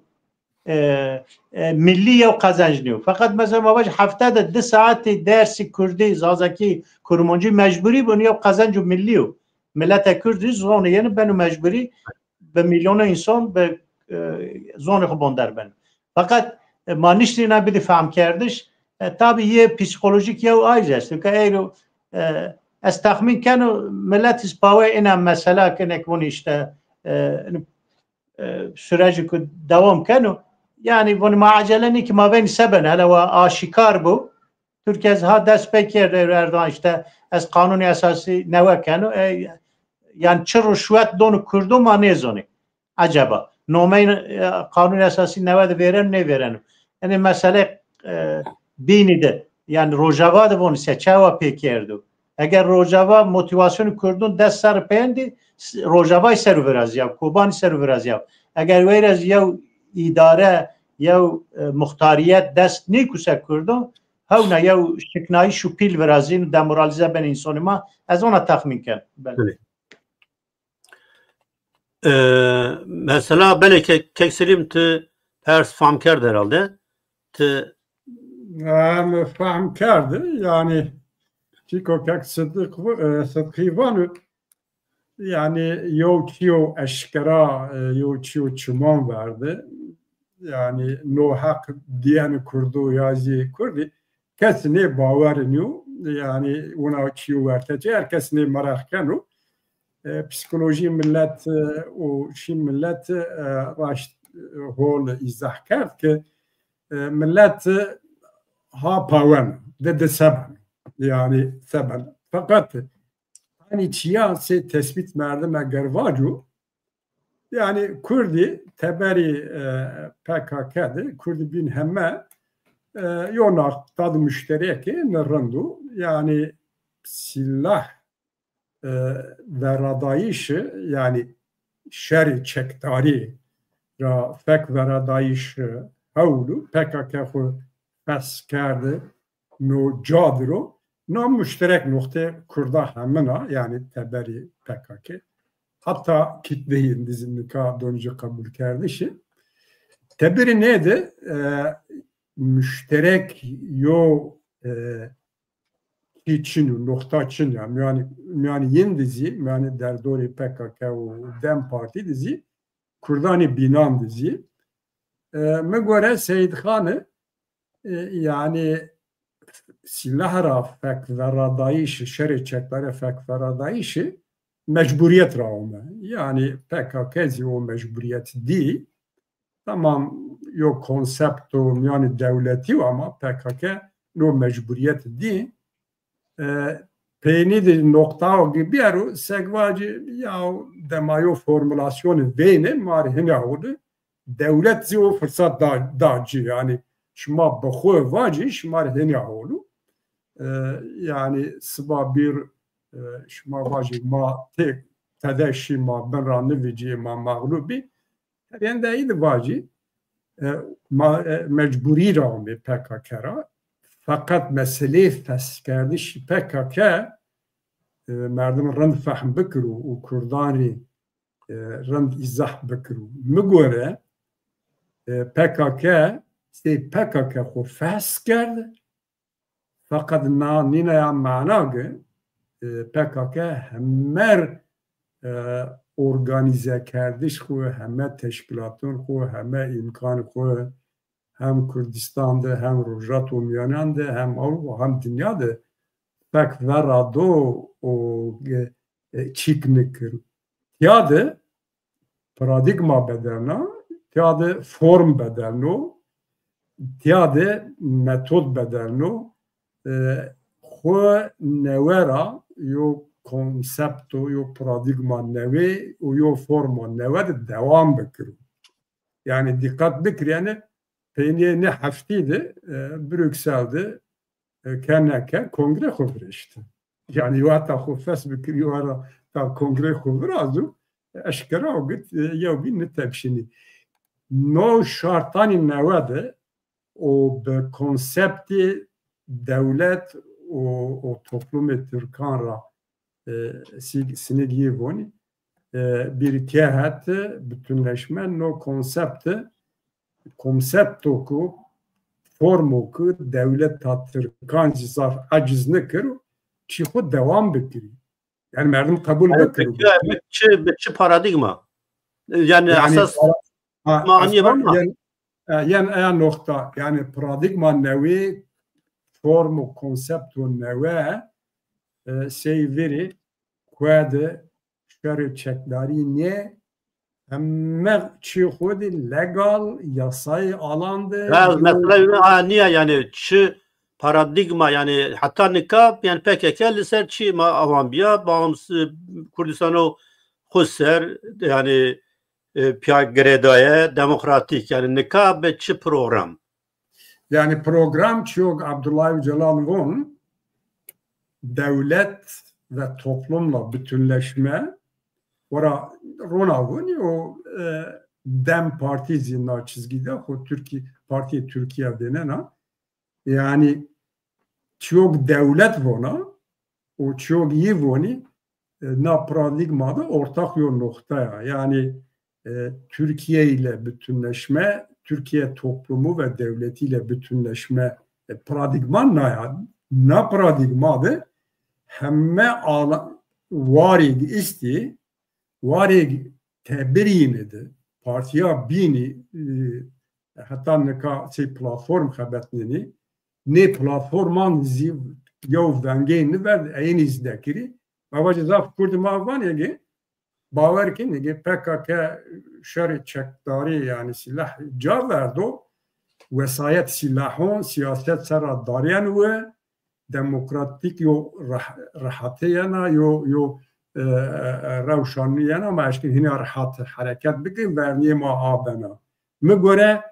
milli ya kazancı niyo fakat mesela mabaj haftada 2 saati dersi Kürdi zazaki kurmancı mecburi bunu ya kazancı milli millete Kürdi zonu yani benu mecburi به میلیون انسان به زون خباندر بن فقط ما نشتی نبیدی فهم کردش طبعا یه پسیکولوژیک یا آیز است که ایرو از تخمین کنو ملت اسپاوه این هم مسئله که نکون اشته سرعی که دوام کنو یعنی ون معجله نی که ما بین سبن هلا و آشکار بو ترکیه از ها دست بکر اردوان اشته از قانون اساسی نوه کنو yani çı rüşvet donu kurdu ma ne zoni acaba nomeyn kanun esası ne veren ne veren yani mesele bini de yani rojava da bunu seçava pekerdu eğer rojava motivasyonu kurdun dest sar pendi rojava server az ya kuban server az ya eğer verez ya idare ya muhtariyet dest ne kusa kurdun havna ya şiknai şu pil verazin demoralize ben insanıma az ona tahmin kan mesela ben kekselim te pers fam kerdi herhalde te fam kerdi yani çiko kek sıdkıvanı yani yo çiyo eşkera yo çiyo çuman verdi yani no hak diyen kurdu yazı kurdi kesine bavarını yani ona çiyo vertece herkesine merak kenu psikoloji millet o şimdi millet raş hol izah kert ki millet ha paven de seben yani seben fakat hani siyasi tespit merdime gervacu yani Kurdi teberi PKK'de Kurdi bin hemme yonar tadı müştereki nerendu yani silah ve radayışı yani şer çektari ra fek ve radayışı havlu PKK fes kerdi no cadro no müşterek nokta kurda hemena yani teberi PKK hatta kitleyin dizimlika dönücü kabul kerdişi teberi neydi müşterek yo için nokta için yani yeni dizi yani derdori PKK ve Dem Parti dizi Kurdani Binan dizi me göre Seyid Khan'ı yani silah ra fek ve radayışı şer çekleri fek ve radayışı mecburiyet rağmen yani PKK o mecburiyet değil tamam yok konsepto yani devleti ama PKK o mecburiyet değil peynir nokta gibi yer segvacı ya demayo formülasyonu veyne marhine oldu devlet o fırsat dağcı yani şuma bakıyor vacı marhine oldu yani sıba bir şuma vacı ma tek tedeşi ma ben ranı vici ma mağlubi yani değil vacı mecburi rağmen PKK'ra fakat mesele feskerdiş PKK merdم rand fahm bikru u Kurdani rand izah bikru mugore PKK sti PKK xo feskerd fakat nina ya managı PKK hemer organize kerdiş xo hemer teşkilatın xo hemer imkan xo hem Kürdistan'da hem Rojat ve Myanmar'da hem Avrupa hem dünyada pek verado o çiknikir. Tiyade paradigma bedelna, tiyade form bedelno, tiyade metod bedelno, xo nevera yo konsepto yo paradigma neve yo forma neve de devam bekir. Yani dikkat bekir yani Peynir ne haftiydi Brüksel'de کنه کنگره خوب رشته yani hatta xofes bikriyo ta kongre xubur azu eşkera o git ya bin ne tepşini no şartani nevade o be konsepti devlet o toplumu Türkan ra sinigi voni bir kehat bütünleşme no konsepto ku formu ku devlet Türkan zar aciz ne kır çi xud devam bikiri. Yani merdum kabul bikiri. Bütçe paradigma. Yani asas mani var mı? Yani en nokta yani paradigma nevi formu konseptu nevi veri kuade şer'i çekleri ne ama çi xud legal yasayı alandı. Mesela niye yani çi paradigma yani hatta nikab yani PKK liser çi ma avambiya bağımsız Kürdistan'ı xusser yani piyagredaya demokratik yani nikab ve çi program. Yani program çok Abdullah Öcalan von devlet ve toplumla bütünleşme ora Ronavon o Dem Parti zinna çizgide o Türkiye denen yani çok devlet vona o çok iyi voni na paradigmada ortak yol noktaya yani Türkiye ile bütünleşme, Türkiye toplumu ve devletiyle bütünleşme paradigman na paradigmadı hemme varig isti varig tebiriyinedi partiya bini hatta neka platform xebetnini ne platforman ziv yav vengeyni verdi en izdekiri babacı zaf kurdu mavvan ege baver ki nege PKK şer'i çekdari yani silah ca verdi vesayet silahon siyaset sera dariyen ve demokratik yo rahatiyana yo ravşaniyana ama eşkin hine rahat hareket bikin verniye muhabena mi göre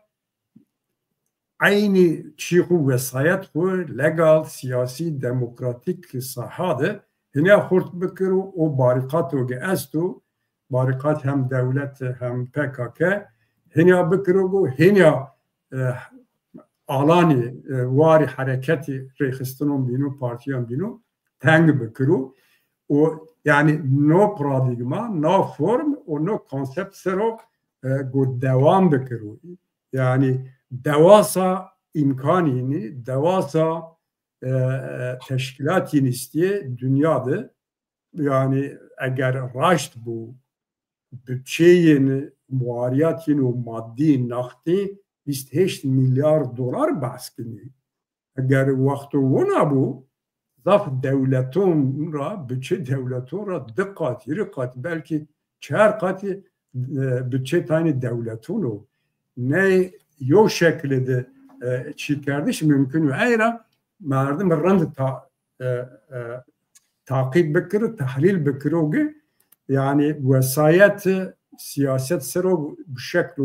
aynı çiğu vesayet bu legal siyasi demokratik sahadı hine hurt bikiru o barikat o estu barikat hem devlet hem PKK hine bikiru hine alani vari hareketi Rehistan'ın binu partiyan binu teng bikiru o yani no paradigma no form o no konsept sero go devam bikiru yani devasa imkanini, devasa teşkilatini isteye dünyada yani eğer raşt bu bütçeyi muariyatini o maddi nakti 28 milyar dolar baskını eğer vakti ona bu zaf devletun ra bütçe devletun ra dikkat rikat belki 4 katı bütçe tane devletun o ne yok şekilde çiğkerdiş mümkün ve ayra mardum rand takip bekir tahlil bekir yani vesayet siyaset sero bu şekli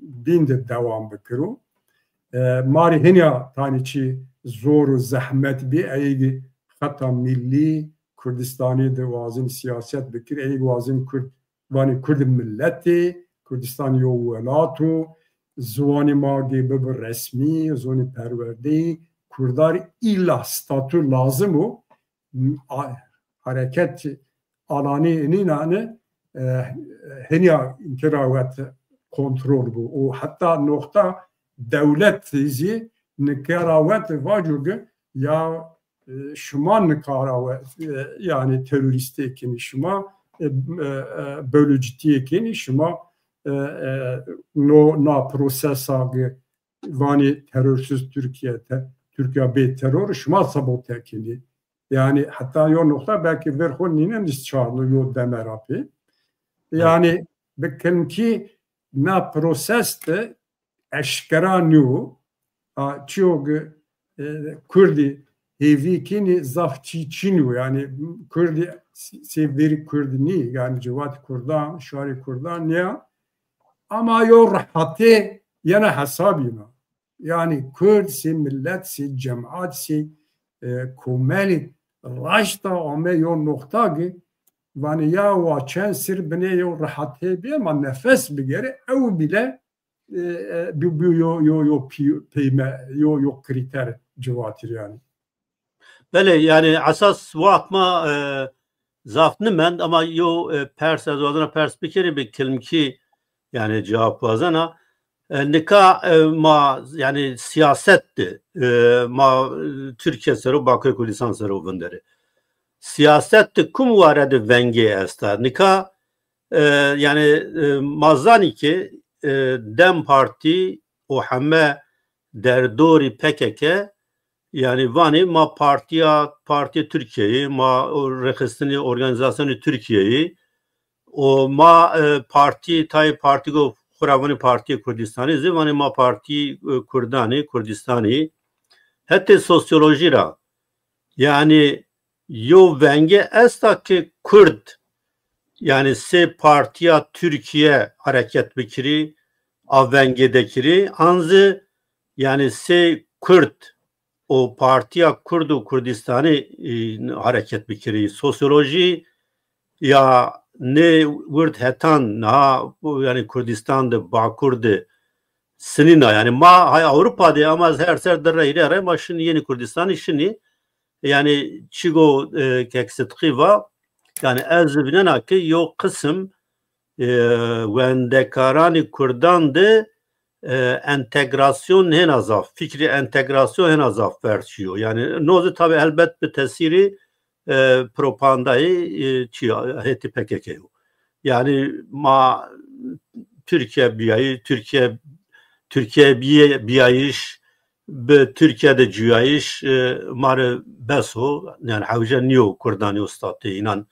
binde devam bekir mari henya taniçi zor zahmet bir aygi hatta milli Kürdistan'ı da vazin siyaset bekir aygi vazin Kürt milleti Kürdistan yo velatu زوانی ماگی ببر رسمی زوانی پروردهی کردار ایلا ستاتو لازم و حرکت alani inanı henya inkiravet kontrol bu. O hatta nokta devlet izi nikaravet vacugu ya şuma nikaravet yani teröristeyken şuma bölücüteyken şuma no prosesa vani terörsüz Türkiye be terör şuma sabotekini yani hatta yo nokta belki verhoninin isçarlı yo demerapi yani bekim ki na proseste eşkera nu çok Kürdi hevikini zafçi çinu yani Kürdi sevdiri Kürdini yani civat Kurdan şari Kurdan ya ama yo rahatı yana hesabına yani Kürt si millet si cemaat si کوملی راشتا آمه یا نقطه وانی یا و چند سر بنی یا راحته بیا من نفس بگیره او بیله یو کریتر جواتر yani. بله yani asas vakma zafnımend ama yo pers az adına pers bir kere bir kelimki yani cevap vazana nika ma yani siyasetti ma Türkiye seru Bakü Kurdistan seru bundere siyasetti kum vardı venge esta nika yani mazani ki Dem Parti o hemme derdori PKK yani vani ma parti Türkiye'yi ma rekistini organizasyonu Türkiye'yi o ma parti tay partigo Kuravani Parti Kürdistan'ı zivani ma parti Kürdistan'ı hatta sosyoloji ra yani yo venge esta ki Kürt yani se partiya Türkiye hareket bikiri avengedekiri anzı yani se Kürt o partiya Kurdistan'ı hareket bikiri sosyoloji ya ne vurt hetan na yani Kürdistan'da Bakur'da sinina yani ma Avrupa'da ama her derre maşın yeni Kürdistan işini yani çigo keksetkiva yani ez binena ki yo kısım vendekarani Kürdan'da entegrasyon hen azaf fikri entegrasyon hen azaf versiyor yani nozu tabi elbet bir tesiri propagandayı heti PKK'yu yani ma Türkiye biyayış be Türkiye'de cüyayış marı beso yani havca niyo Kurdani ustadı inan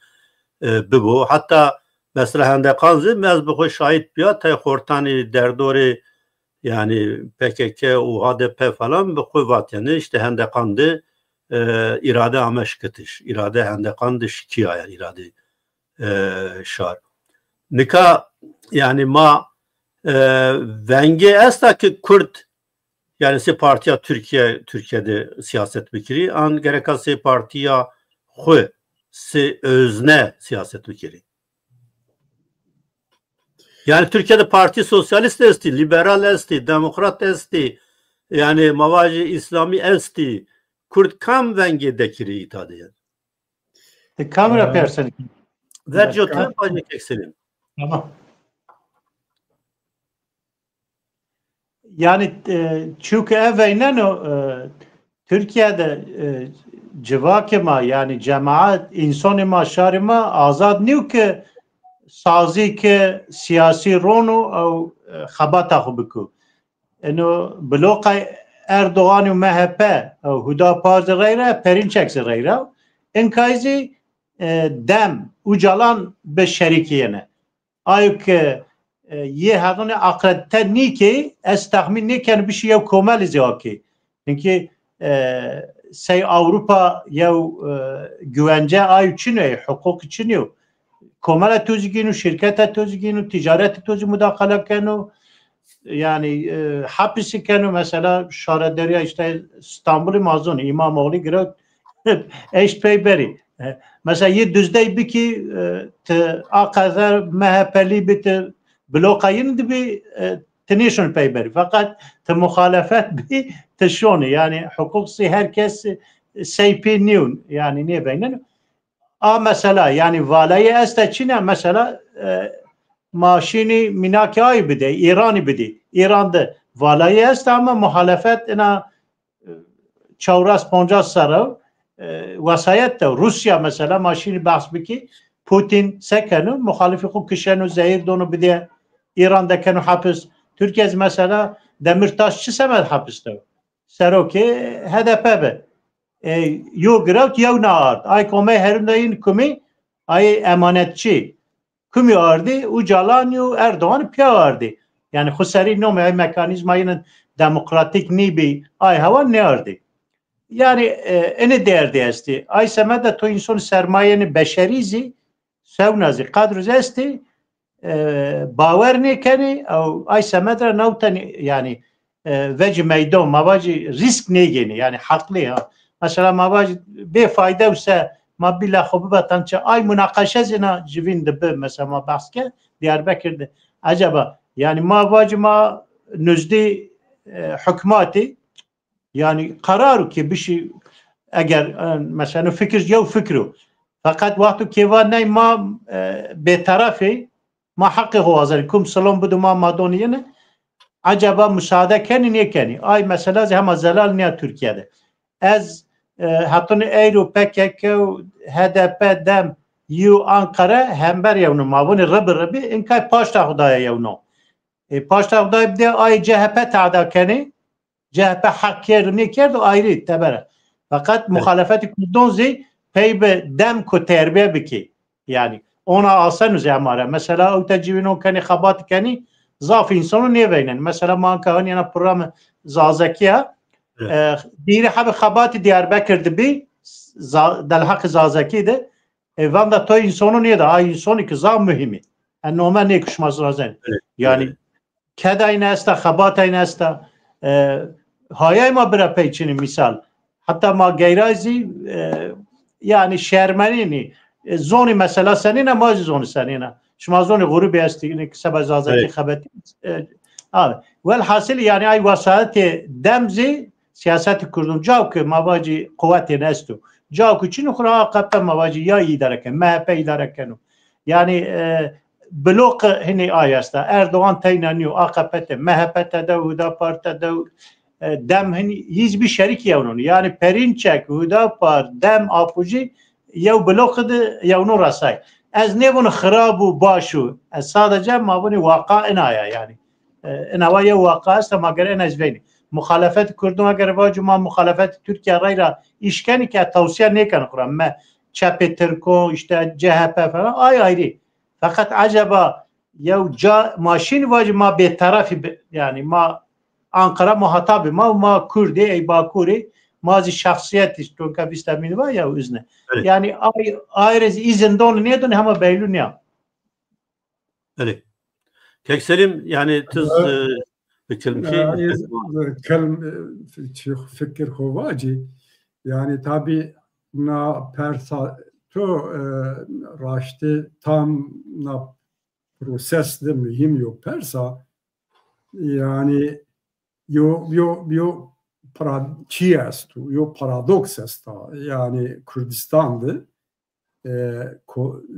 bu hatta mesela hendekanzı mez bu şahit biya tay hortani derdori yani PKK o HDP falan bu kuvvet yani işte hendekandı irade ameşketiş irade hendekandı şikiya yani irade şar nika yani ma venge esta ki Kürt yani se partiya Türkiye'de siyaset bikiri an gereka se partiya xwe se özne siyaset bikiri yani Türkiye'de parti sosyalist esti liberal esti demokrat esti yani mavaji İslami esti Kürt kam venge dekiri itade yani The kamera person. verci tabi ekselim Tamam. Yani çünkü evvelen Türkiye'de civakıma yani cemaat insanı maşarıma azad niyo ki sazı ki siyasi ronu o xabata xubku. Eno bloka Erdoğan ve MHP o Hüdapar gayre Perinçek gayre enkayzi dem ucalan be şerikiyene. Ayık یه هدونه اقرده نی که از تخمین نکنه بشه یو کمال زیاکی اینکه سی اروپا یو güvence ay çin'e hukuk çin'e komala tozginu şirkete tozginu ticarete toz müdahale kenu yani hapisi kenu mesela şaraderiya işte İstanbul'u mazun İmamoğlu gire eş peyberi mesela ye düzdey bir ki akazar MHP'li bitir blokayın dibi tenişon peyberi fakat te muhalefet bi teşoni yani hukuksi herkes seypi niyun yani niye beynen mesela yani valayı este Çin'e mesela maşini minaki ay bide İran'ı bide İran'da valayı este ama muhalefet ina çavras poncas sarı vasayet de Rusya mesela maşini bahs biki Putin sekenu muhalifi ku kişenu zehir donu bide İran'da kenu hapis Türkiye mesela Demirtaş çisemez hapiste seroki HDP be yo gravt yo naard ay kome herundayin kumi ay emanetçi kumi ardi ucalan yo Erdoğan pya ardi yani khusari no mekanizmayının demokratik nibi ay hava ne ardi yani ene derdi esti ay semede to insan sermayeni beşerizi sevnazi kadruz esti باور نکنی او ای سمدر نوتنی یعنی وجه میدان مواجه ریسک نگینی یعنی حقلی ها مثلا ما باج بفایده وسه ما بلا خوب بتن چه ای مناقشه زنا جوین دبه مثلا ما بحث که دیاربکر عجبا yani ما باج ما نزدی حکماتی yani kararı ki bir şey eğer mesela fikir ya fikri fakat vakti ki var ne ma betarafı ma hakkı huazerikum selam budu ma madoniyene acaba müsaade kendi niye kendi ay mesela hem zelal niye Türkiye'de az hatta Avrupa PKK HDP dem yu Ankara hember yavnu mavuni rabi inkay paşta hudaya yavnu paşta hudaya de ay CHP taada kendi CHP hak yerini kerdi ayrı tabara fakat muhalefeti Kürdan zi peybe dem ko terbiye biki yani ona alsanız amara mesela o tecrübin o kani xabat kani zaf insanu niye beynen mesela manka hani yana program zazakiya diri habi xabati Diyarbakır dibi dalhaq zazaki de van da to insanu niye de ay insanu ki zam mühimi en normal ne kuşmaz razan yani keda ina esta xabat ina esta hayay ma bira peyçini misal hatta ma gayrazi yani şermenini zoni mesela senine ma zoni senine şuma zoni grubi esti ki sabah zazaki xabati abi vel hasil yani ay vasayet demzi siyaseti kurdum cavk mavaci kuvveti nestu cavk için ukra qatta mavaci ya idareken MHP idareken yani blok hini ayasta Erdoğan teynaniyor AKP'te MHP'te de Hüdapar'ta da dem hini hiçbir şerik yavnun yani Perinçek Hüdapar dem apuji yav blok de yavnu rasay az ne bunu kharabu başu sadece ma bunu vakaina yani enavaya vakasta magare nezbeni muhalefet Kurdun agar vacı ma muhalefet Türkiye rayra işkeni ki tavsiye ne kan kuram ma çap Türko işte CHP falan ay ayrı fakat acaba ya maşin vacı ma bir tarafı yani ma Ankara muhatabı ma Kürdi ey Bakuri mazi şahsiyet işte ka bistamini var ya üzne yani ayrı izinden ne dön ama beylun ya evet Kekselim yani tız fikir kovacı yani tabi na persa to raşte tam na proses de mühim yok persa yani yo çi est yo paradoks est yani Kürdistan'dı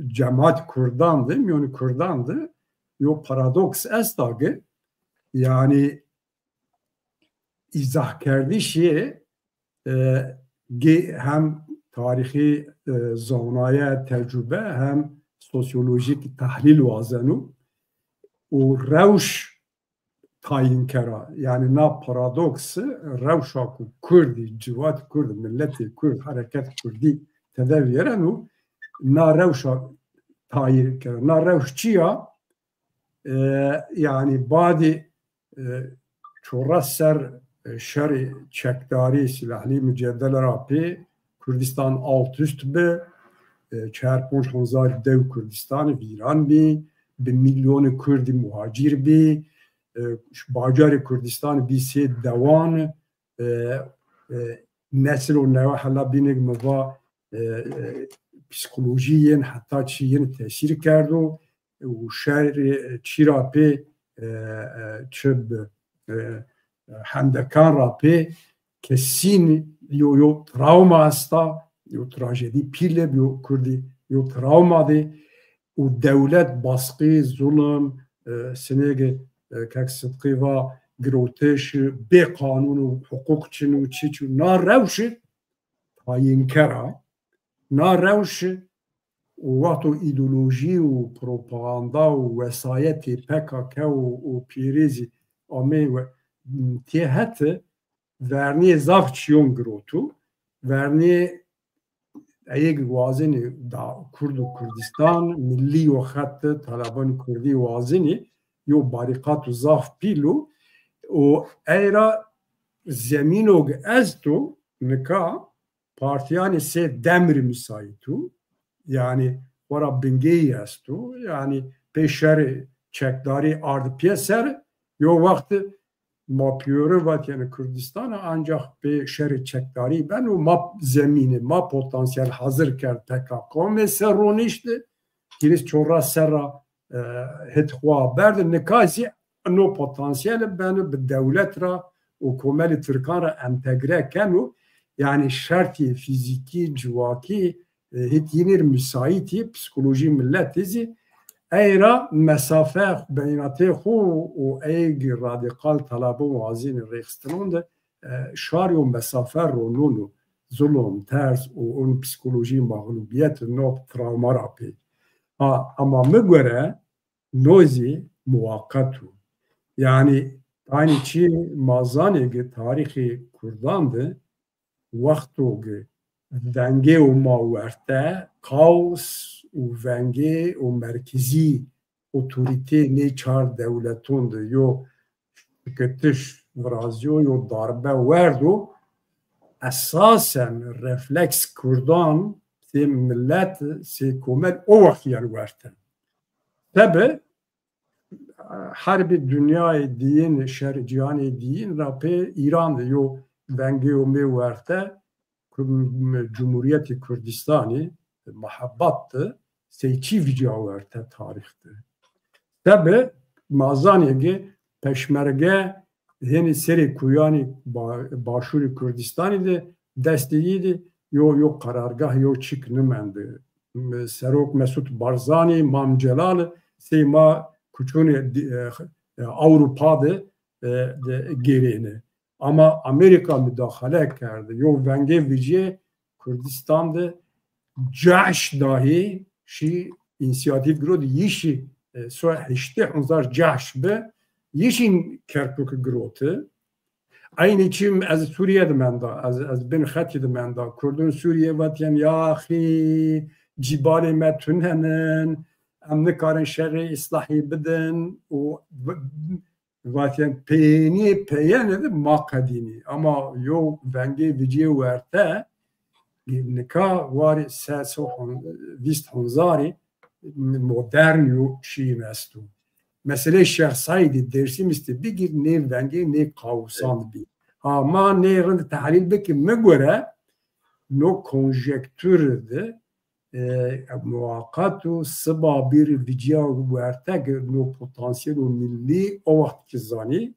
cemaat Kürdan'dı yani Kürdan'dı yo paradoks est agi yani izah kerdi şey hem tarihi zanaya tecrübe hem sosyolojik tahlil vazenu o revş tayin kera yani na paradoksı revşaku Kürdi civat Kürdi milleti Kürd hareket Kürdi tedeviyerenu na revşa tayin kera na revşçiya yani badi çorras ser şer çekdari silahli müceddel rapi Kürdistan alt üst be 4-5 dev Kürdistan viran bi 1 milyon Kürdi muhacir bi bacarı Kürdistan bi se devan nesil o nevahala binek meva psikolojiyen hatta çiyen tesir kerdo و شهر چیراپی چب هندکان راپی که سین یو تراوما استا یو تراژدی پیله یو کردی یو تراوما دی و دولت باسقی ظلم سنگ که صدقی و گروتش به قانون و حقوق چنو چی چو نا روش تاین کرا نا روش وقتو ایدئولوژی و پروپاگاندا و وسایت PKK و پیریزی آمی و تیهت ورنی زاف چیون گروتو ورنی ایگ وازنی دا کرد و کردستان ملی و خط طالبان کردی وازنی یو باریقات و زاف پیلو و ایرا زمینو ازتو نکا پارتیانی سه دمر مسایتو yani vara bingeyi estu yani peşeri çekdari ardı piyeser yo vakti mapiyörü vat yani Kürdistan'a ancak bir şerri çekdari ben o map zemini, map potansiyel hazır kert PKK ve serronişti kiriz çorra serra hetxwa berdi nikazi no potansiyel beni bir devlet ra o komeli Türkan ra entegre kenu yani şartı fiziki, civaki hit yenir müsaiti psikoloji milletizi Eyra mesafe beynatê xwe û eyg radikal talaba wazîn rêxistinûn de şarî û mesafe ronûn û zulm, ters û psikolojî mağlubiyet nov travma ra pê. Ama me göre nozî muvaqqat û yani aynı çi mazanê tarîxê Kurdan de wextû dengê û mawerte kaos û vengê û merkezî otorîtê nê çar dewletûn de yo tişt viraziyo yo darbe werd û esasen refleks Kurdan sê millet sê komel o wexiyan wertin. Tebe her bir dünyayê dîyîn şer cihanê dîyîn ra pê İran de yo vengê û mê werte Cumhuriyeti Kürdistan'ı muhabbattı, seyçi vicaverte tarihti. Tabi mazanegi peşmerge yeni seri kuyani başuri Kürdistan'ı da desteğiydi. Yo karargah yo çıknımendi. Serok Mesut Barzani, Mam Celal, seyma kuçuni Avrupa'da gereğini. Ama Amerika müdahale kerdi. Yo venge vici Kürdistan'da Caş dahi şi inisiyatif girdi. Yişi sonra işte onlar Caş be yişin Kerkük girdi. Aynı çim az Suriye'de menda az bin Xatî'de menda Kurdun Suriye vatiyen ya ahi cibali metunhenin em nikarin şerri islahi bidin o Vatiyen peyni peyene de makadini ama yo venge vici verte nika var seso vist honzari modern yo şiimestu. Mesele şahsaydı dersim iste bir ne venge ne kavusan bi. Ama ne rend tahlil beki me göre no konjektürde muvaqqatu sıba bir vicia verte no potansiyel o milli o vakti zani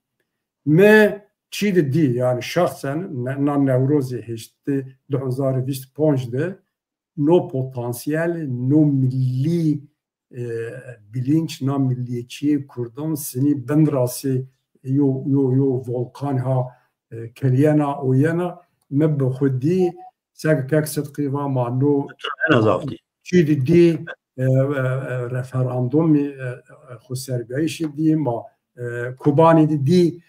me çi de di yani şahsen na nevrozi heşte 2025'de no potansiyel no milli bilinç na milliyetçi Kurdan seni bendrasi yo volkan ha keliyana oyana me bixudi ساق صدقي وما نو چی دی رفراندوم خسرگایش دی ما کوبانی دی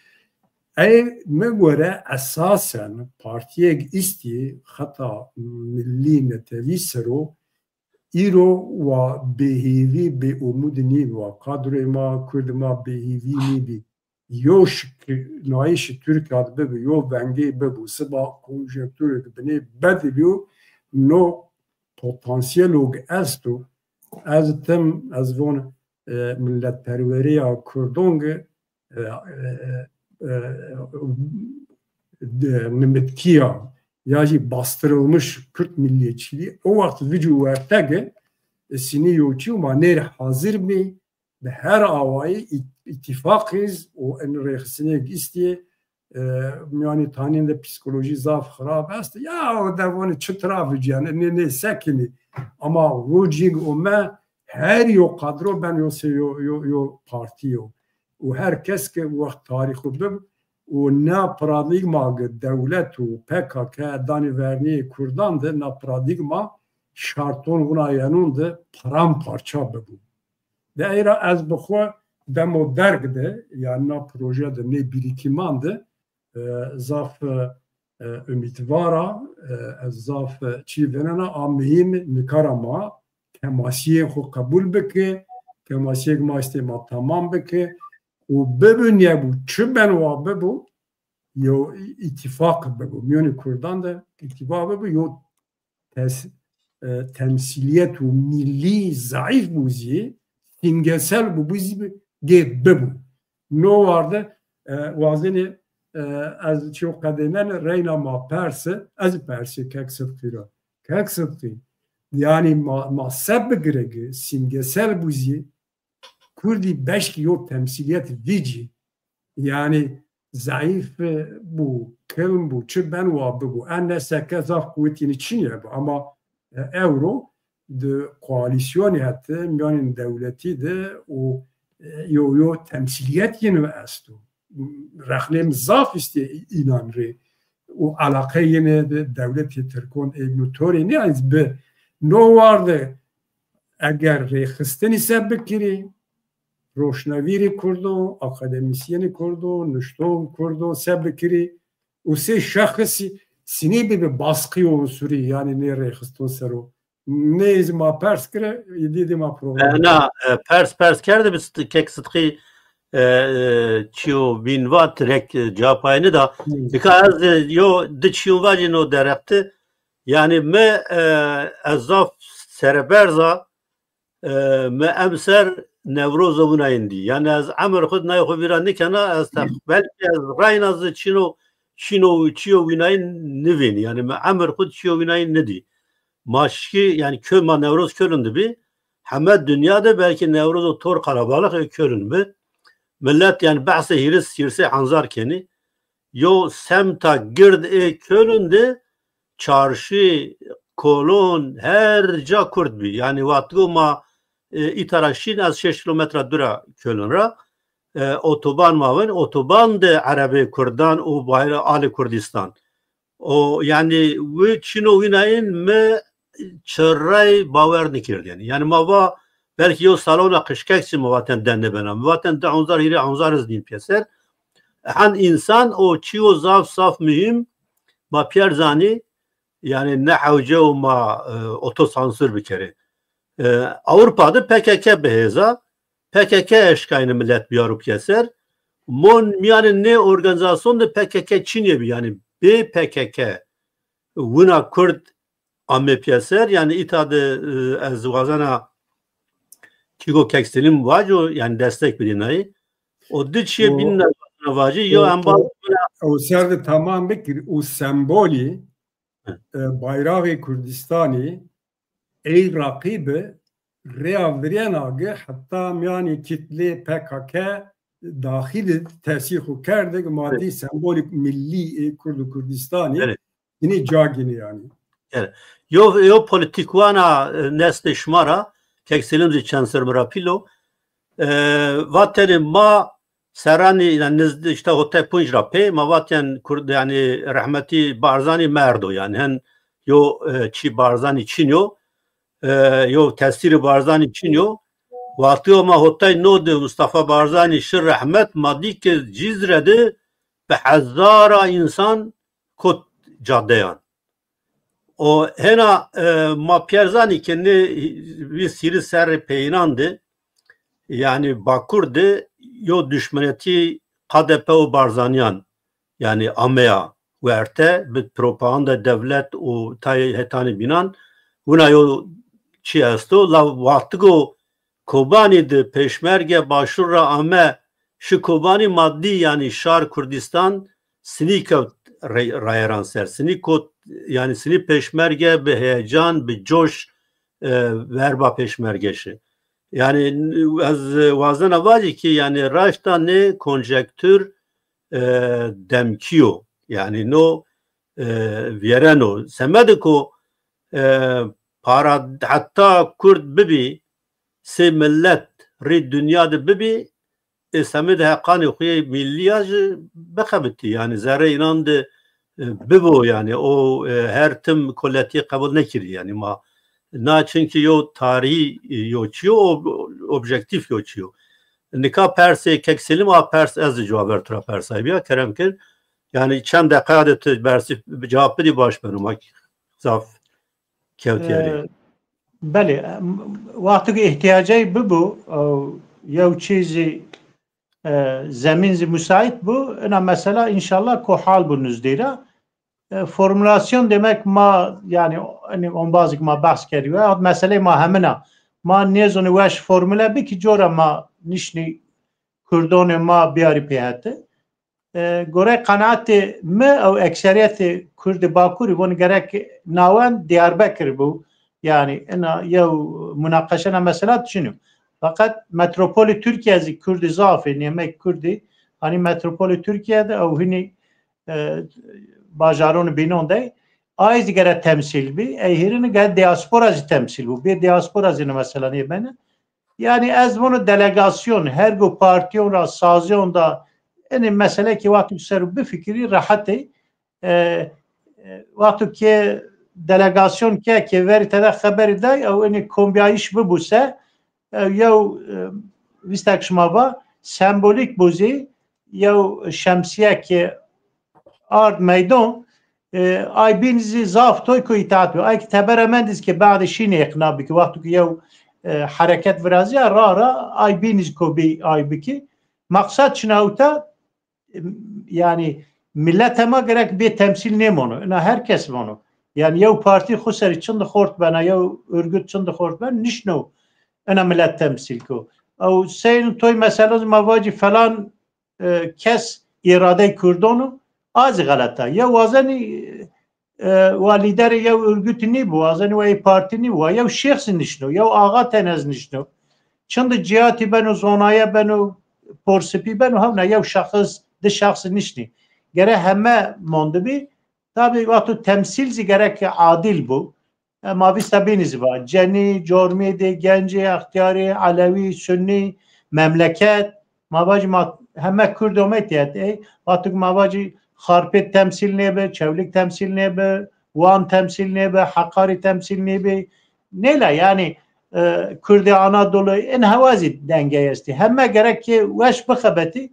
ای مگوره اساسا پارتیگ استی خطا ملی نتوی سرو ایرو و بهیوی به امود نی و قدر ما کرد ما بهیوی نی بی yoş naiş Türk adı yo vengi bu sabah konjektürü beni bedeliyor no potansiyel og estu az tem az von milletperveriya Kurdong nimetkiya yani bastırılmış Kürt milliyetçiliği o vakit vücu vertege sini yoçu maner hazır mi به هر آوایی اتفاقیز و این رخصینه گیستی میانی تانین ده پسیکولوژی ضعف خراب است یا دوانی چطرا ویجیان نه سکنی اما وجیگ اومه هر یو قدرو بن یو پارتیو و هر کس که وقت تاریخو بب و نه پرادیگما دولت و PKK دانی ورنی کردان ده نه پرادیگما شارتون غنایانون ده paramparça ببو Değera az bixwe demo dergde yani na projede ne birikimandı zaf ümitvara zaf çi venena amihim nikarama kemasiye xo kabul bike kemasiye ma istema tamam bike u bebünye bu çiben wa bebu yo ittifak bebu miyoni Kurdan da ittifak bebu yo temsiliyet u milli zayıf buzi imgesel bu bizi ge bebu no vardı وازنی از چیو قدیمن رینا ما پرسه از پرسی که صدقی را که صدقی yani ma seb bigirege simgesel buzi Kurdi beşki yok temsiliyet vici yani zayıf bu kelm bu çi ben vabı bu enne seke zaf kuvvetini Çin'ye bu ama euro de koalisyonu hatta yani devleti de o yo temsiliyet yeni estu rahlem zaf iste inanri o alakayı yine de devleti Türkon evnutori ne az be نو وارده اگر ریخستنی سب بکری روشنویری کردو اکادمیسیانی کردو نشتون کردو سب بکری و سه شخصی سینی به باسقی عنصری یعنی نه ریخستون سرو نه از ما پرس کره دیدی ما پروگرام نه پرس کرده بست که صدقی چیو بینوات رک جاپاینه دا که از یو دچیون واجی نو درخته yani me ezaf serberza me emser nevroza buna indi. Yani az amr khud nay khubiran nikana az belki az raynaz çino vinayin nevin. Yani me amr khud çio vinayin nedi. Maşki yani köma nevroz köründü bi. Hamed dünyada belki nevroz tor kalabalık körün bi. Millet yani bahse hiris hirse hanzar keni. Yo semta gird köründü. Çarşı, kolon, her ca Kurd bi. Yani vatgu ma itaraşin az 6 kilometre dura Köln'ra otoban mavin. Otoban de Arabi Kurdan o bayra Ali Kurdistan. O yani ve Çino vinayin me çırray baver nikirdi yani. Yani mava belki yo salona kışkeksi mavaten denne bena. Mavaten de onzar hiri onzar izdin piyeser. Han insan o çiyo zaf saf mühim ma pierzani yani ne havce o ma otosansür bir kere. Avrupa'da PKK beheza, PKK eşkayını millet bir yarup keser. Mon yani ne organizasyon da PKK Çin'ye bir yani B PKK Vuna Kurd amme piyeser yani itadı ezvazana Kigo Kekstilim vaco yani destek bir dinayı. O dışıya binler vacı yo amba o serde tamam bekir o sembolü bayrağı Kürdistan'ı ey rakibi reavriyen ağı hatta yani kitle PKK dahil tesih kerdik maddi sembolik milli Kürdistan'ı yine cagini yani. Evet. Yo politikwana nesne şmara kekselimzi çanser brapilo vateri ma serani yani işte hote punjra pe ma vaten Kurd yani rahmeti Barzani merdo yani hen yo çi Barzani Çinyo yo tesiri Barzani Çinyo vatio ma hotay nod Mustafa Barzani şir rahmet maddi ke cizredi be hazara insan kot caddeyan o hena ma Pierzani kendi bir siri ser peynandı yani Bakur'de yo düşmaneti KDP o Barzanyan yani AMEA verte bir propaganda devlet o tay hetani binan buna yo çiasto la vatgo Kobani de peşmerge başura ame şu Kobani maddi yani Şar Kurdistan sinika rayaran ser sinikot yani sini peşmerge bir heyecan bir coş verba peşmergeşi yani az vazdan avacı ki yani raşta ne konjektür demkiyo yani no viereno semediko para hatta Kurd bibi se millet rid dünyada bibi semed haqqani xuye milliyaj bakabti yani zerre inandı bibo yani o her tim kolleti kabul nekir yani ma na çünkü yo tarihi yoçuyor objektif yoçuyor nika perse kekselim a pers az cevap tra persaybiya keremker yani çem dakika de bersi cevap bedi baş benim zaf kevtiyari bale vakti ihtiyacı bu ya çizi zemin müsait bu ana mesela inşallah kohal bunuz dira formülasyon demek ma yani hani on bazı ma bahs kediyor mesele ma hemena ma nezonu vaş formüle bir ki jora ma nişni Kurdone ma biari piyate گوره قناعت ما او اکثریت کرد باکوری بون گرک ناوان دیاربکر بو yani یو مناقشه مثلا شنو فقط متروپول ترکیه از کرد زافه نیمه کردی hani متروپول Türkiye'de او هنی باجارون بینون دی آیز دیگره temsil bi eyhirini gel diasporacı temsil bu bir diasporacı mesela niye bana yani az bunu delegasyon her bu partiyon ra sazyon da yani mesele ki vakti ser bir fikri rahatı vakti ki delegasyon ki veritede haberi day او en kombiyayiş bu buse ya vistakşmava sembolik buzi ya şemsiye ki ard meydan ay binzi zaf toy ko itaat ay ki teberemendiz ki بعد şine ikna bi ki vakti ki ya hareket viraziya rara ay biniz ko bi ay biki maksat şinauta yani milletema gerek bir temsil ne onu herkes onu yani ya parti khusar için de khort bana ya örgüt için de khort ben nişno ana millet temsil ko او sen toy mesela mavaci falan kes irade kurdonu az galata ya vazani و لیدر یا örgüt نی بو ازن و parti نی و یا شخص نشنو یا آقا تنز نشنو چند جهاتی بنو زونایه بنو پرسپی بنو هم نه یا شخص ده شخص نشنی گره همه مونده بی tabi وقتو temsil gerek adil bu ما بیست بینیز با جنی جرمی ده گنجی اختیاری علوی سنی memleket مواجه ما همه کرد اومدیت وقتو مواجه خارپت temsil nebe, çevlik temsil nebe, Van temsil nebe, Hakkari temsil nebe. Neyle yani Kürdi Anadolu en havazi dengeye esti. Hemme gerek ki veş bıkabeti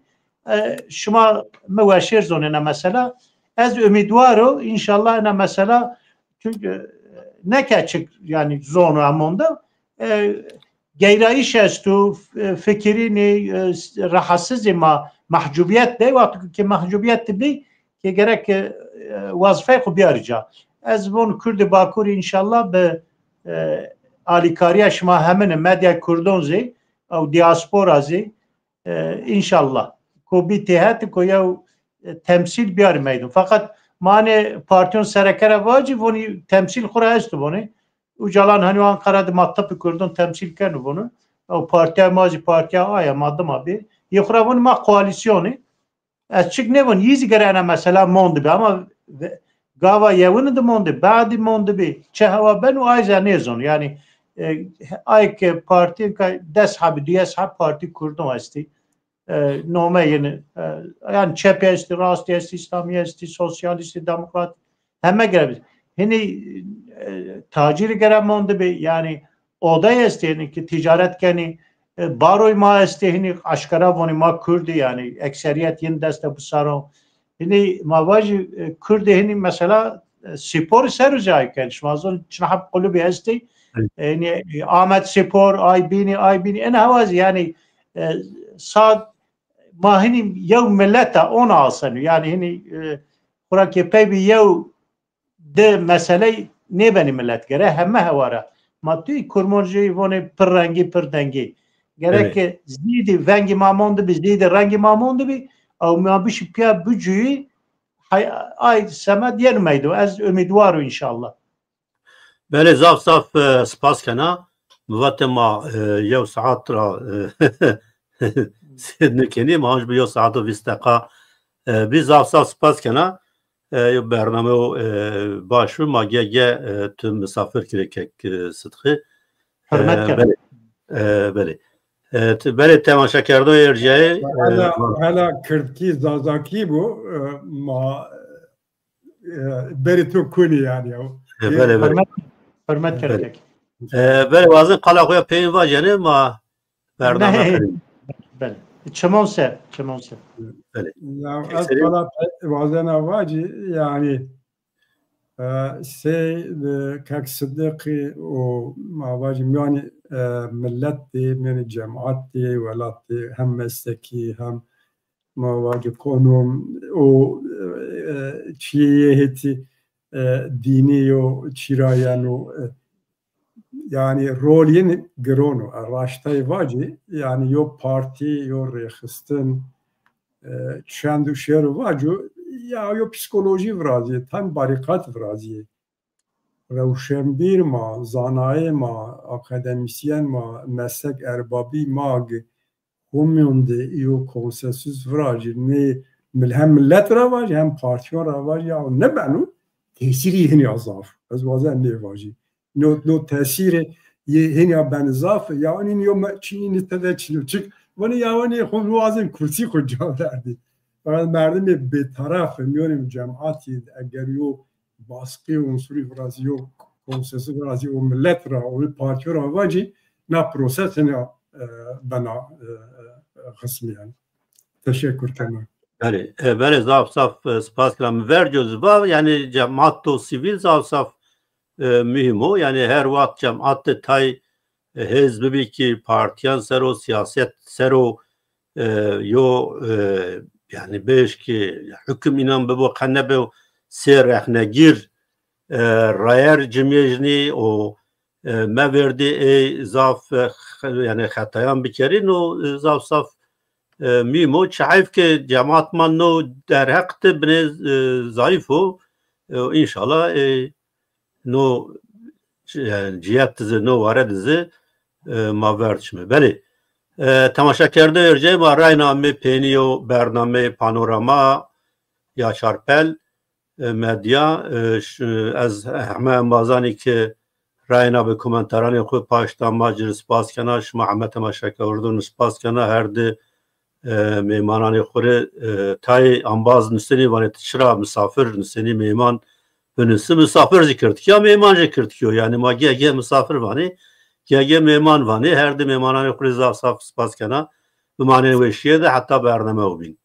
şuma meveşir zonuna mesela ez ümidvaro inşallah ena mesela çünkü ne kaçık yani zonu amonda gayrayiş estu fikrini rahatsız ima mahcubiyet de vakti ki mahcubiyet bi ki gerek vazife ko biarca ez bon Kurd Bakur inşallah be alikariya şma hemen medya kurdonzi او diaspora zi inşallah ko bi tehat ko ya temsil biar meydun fakat mane partiyon serekere vacib onu temsil khura est bunu ucalan hani Ankara'da mattap kurdun temsil kenu bunu o partiya mazi partiya aya madem abi yıkravun ma koalisyonu açık ne bunu yüz gerene mesela mondu be ama gava yevunu da mondu badi mondu be çehava ben o ayza nezon yani ay ki parti ka deshab diyeshab parti kurdun asti nome yani yani çepesti rastiyesti İslamiyesti sosyalisti demokrat hemme gelebilir hani taciri gere mondu be yani oda esti ki ticaret keni baroy ma estehini aşkara voni ma Kürdi yani ekseriyet yin deste bu saro yani mavaji Kürdihini mesela spor serücay kenç mazun çnahab kulübü esti yani Ahmet Spor Aybini en havazi yani saat mahini yev milleta ona alsan yani hani kuraki pebi yev de mesele ne beni millet gere hemme havara matu kurmonji voni per rengi per dengi gerek ki zidi vengi mamondu bi zidi rengi mamondu bi او ما بيش بيا بجوي ay semed yermeydi az ümidvaru inşallah. Bele zaf spas kana muvatema yev saat ra sidnekeni maaş bir yev saat o vistaka biz zaf spas kana bername o başu magege tüm misafir kirek sıdkı bele bele temaşa kerdo yerceği hala Kürtki zazaki bu ma beritu kuni yani bele hürmet kerek bele vazın kala koya peyin var yani ma bername bele çemonse bele ya az kala vazın avaci yani se kak sıddıkı o mavaci yani millet de yani cemaat de velat de hem mesleki hem mavaci konum o çiyeti dini o çirayanu yani rolün grono araştay vaci yani yo parti yo rehisten چند شعر واجو یا پسیکولوژی ورازی تام باریکات ورازی روشنبیر ما زانای ما اکادمیسین ما مسلک اربابی ماگ همونده ایو کنسنسوس ورازی نه هم ملت رواج هم پارتیون رواج یا نه بنو تأثیری هنی اضاف از واسه نیواجی نو تأثیر یه هنی بنزاف یا این یوم چینی نتده چیلو چیک ونی یا ونی خون وازن کرسی خود جا دردی فقط مردم به طرف میونیم جماعتی اگر یو باسقی عنصری فرازی و کنسنسوس فرازی و ملت را و پارتیون رواجی نه پروسس نه بنا خصمیان تشکر کنم بله زاف سپاس کنم ورجوز با یعنی جماعت و سیویل زاف mühim yani her vakt cemaat tay hezbi ki partiyan sero siyaset sero yo yani beş ki hüküm inan bu kanne bu serhne gir rayer cemiyeni o me verdi zaf yani hatayan bir kere o zaf saf mühim o şaif ki cemaat man no der hakte bine zayıf o inşallah no cihat dizi no vare dizi maverçme beli tamaşa کرده ارجه ما راینامه پینیو برنامه پانوراما یا شارپل مدیا از همه انبازانی که راینا به کومنتارانی خود پاشتان ماجر سپاس کنه شما همه تماشا کردون سپاس کنه هر ده میمانانی خوره تای انباز نسنی وانه تشرا مسافر نسنی میمان Önüsü misafir zikirdik ya meyman zikirdik yani ma gege misafir vani gege meyman vani her de meymanane kuriza saf spas kana bu manen ve şeye de hatta bername obin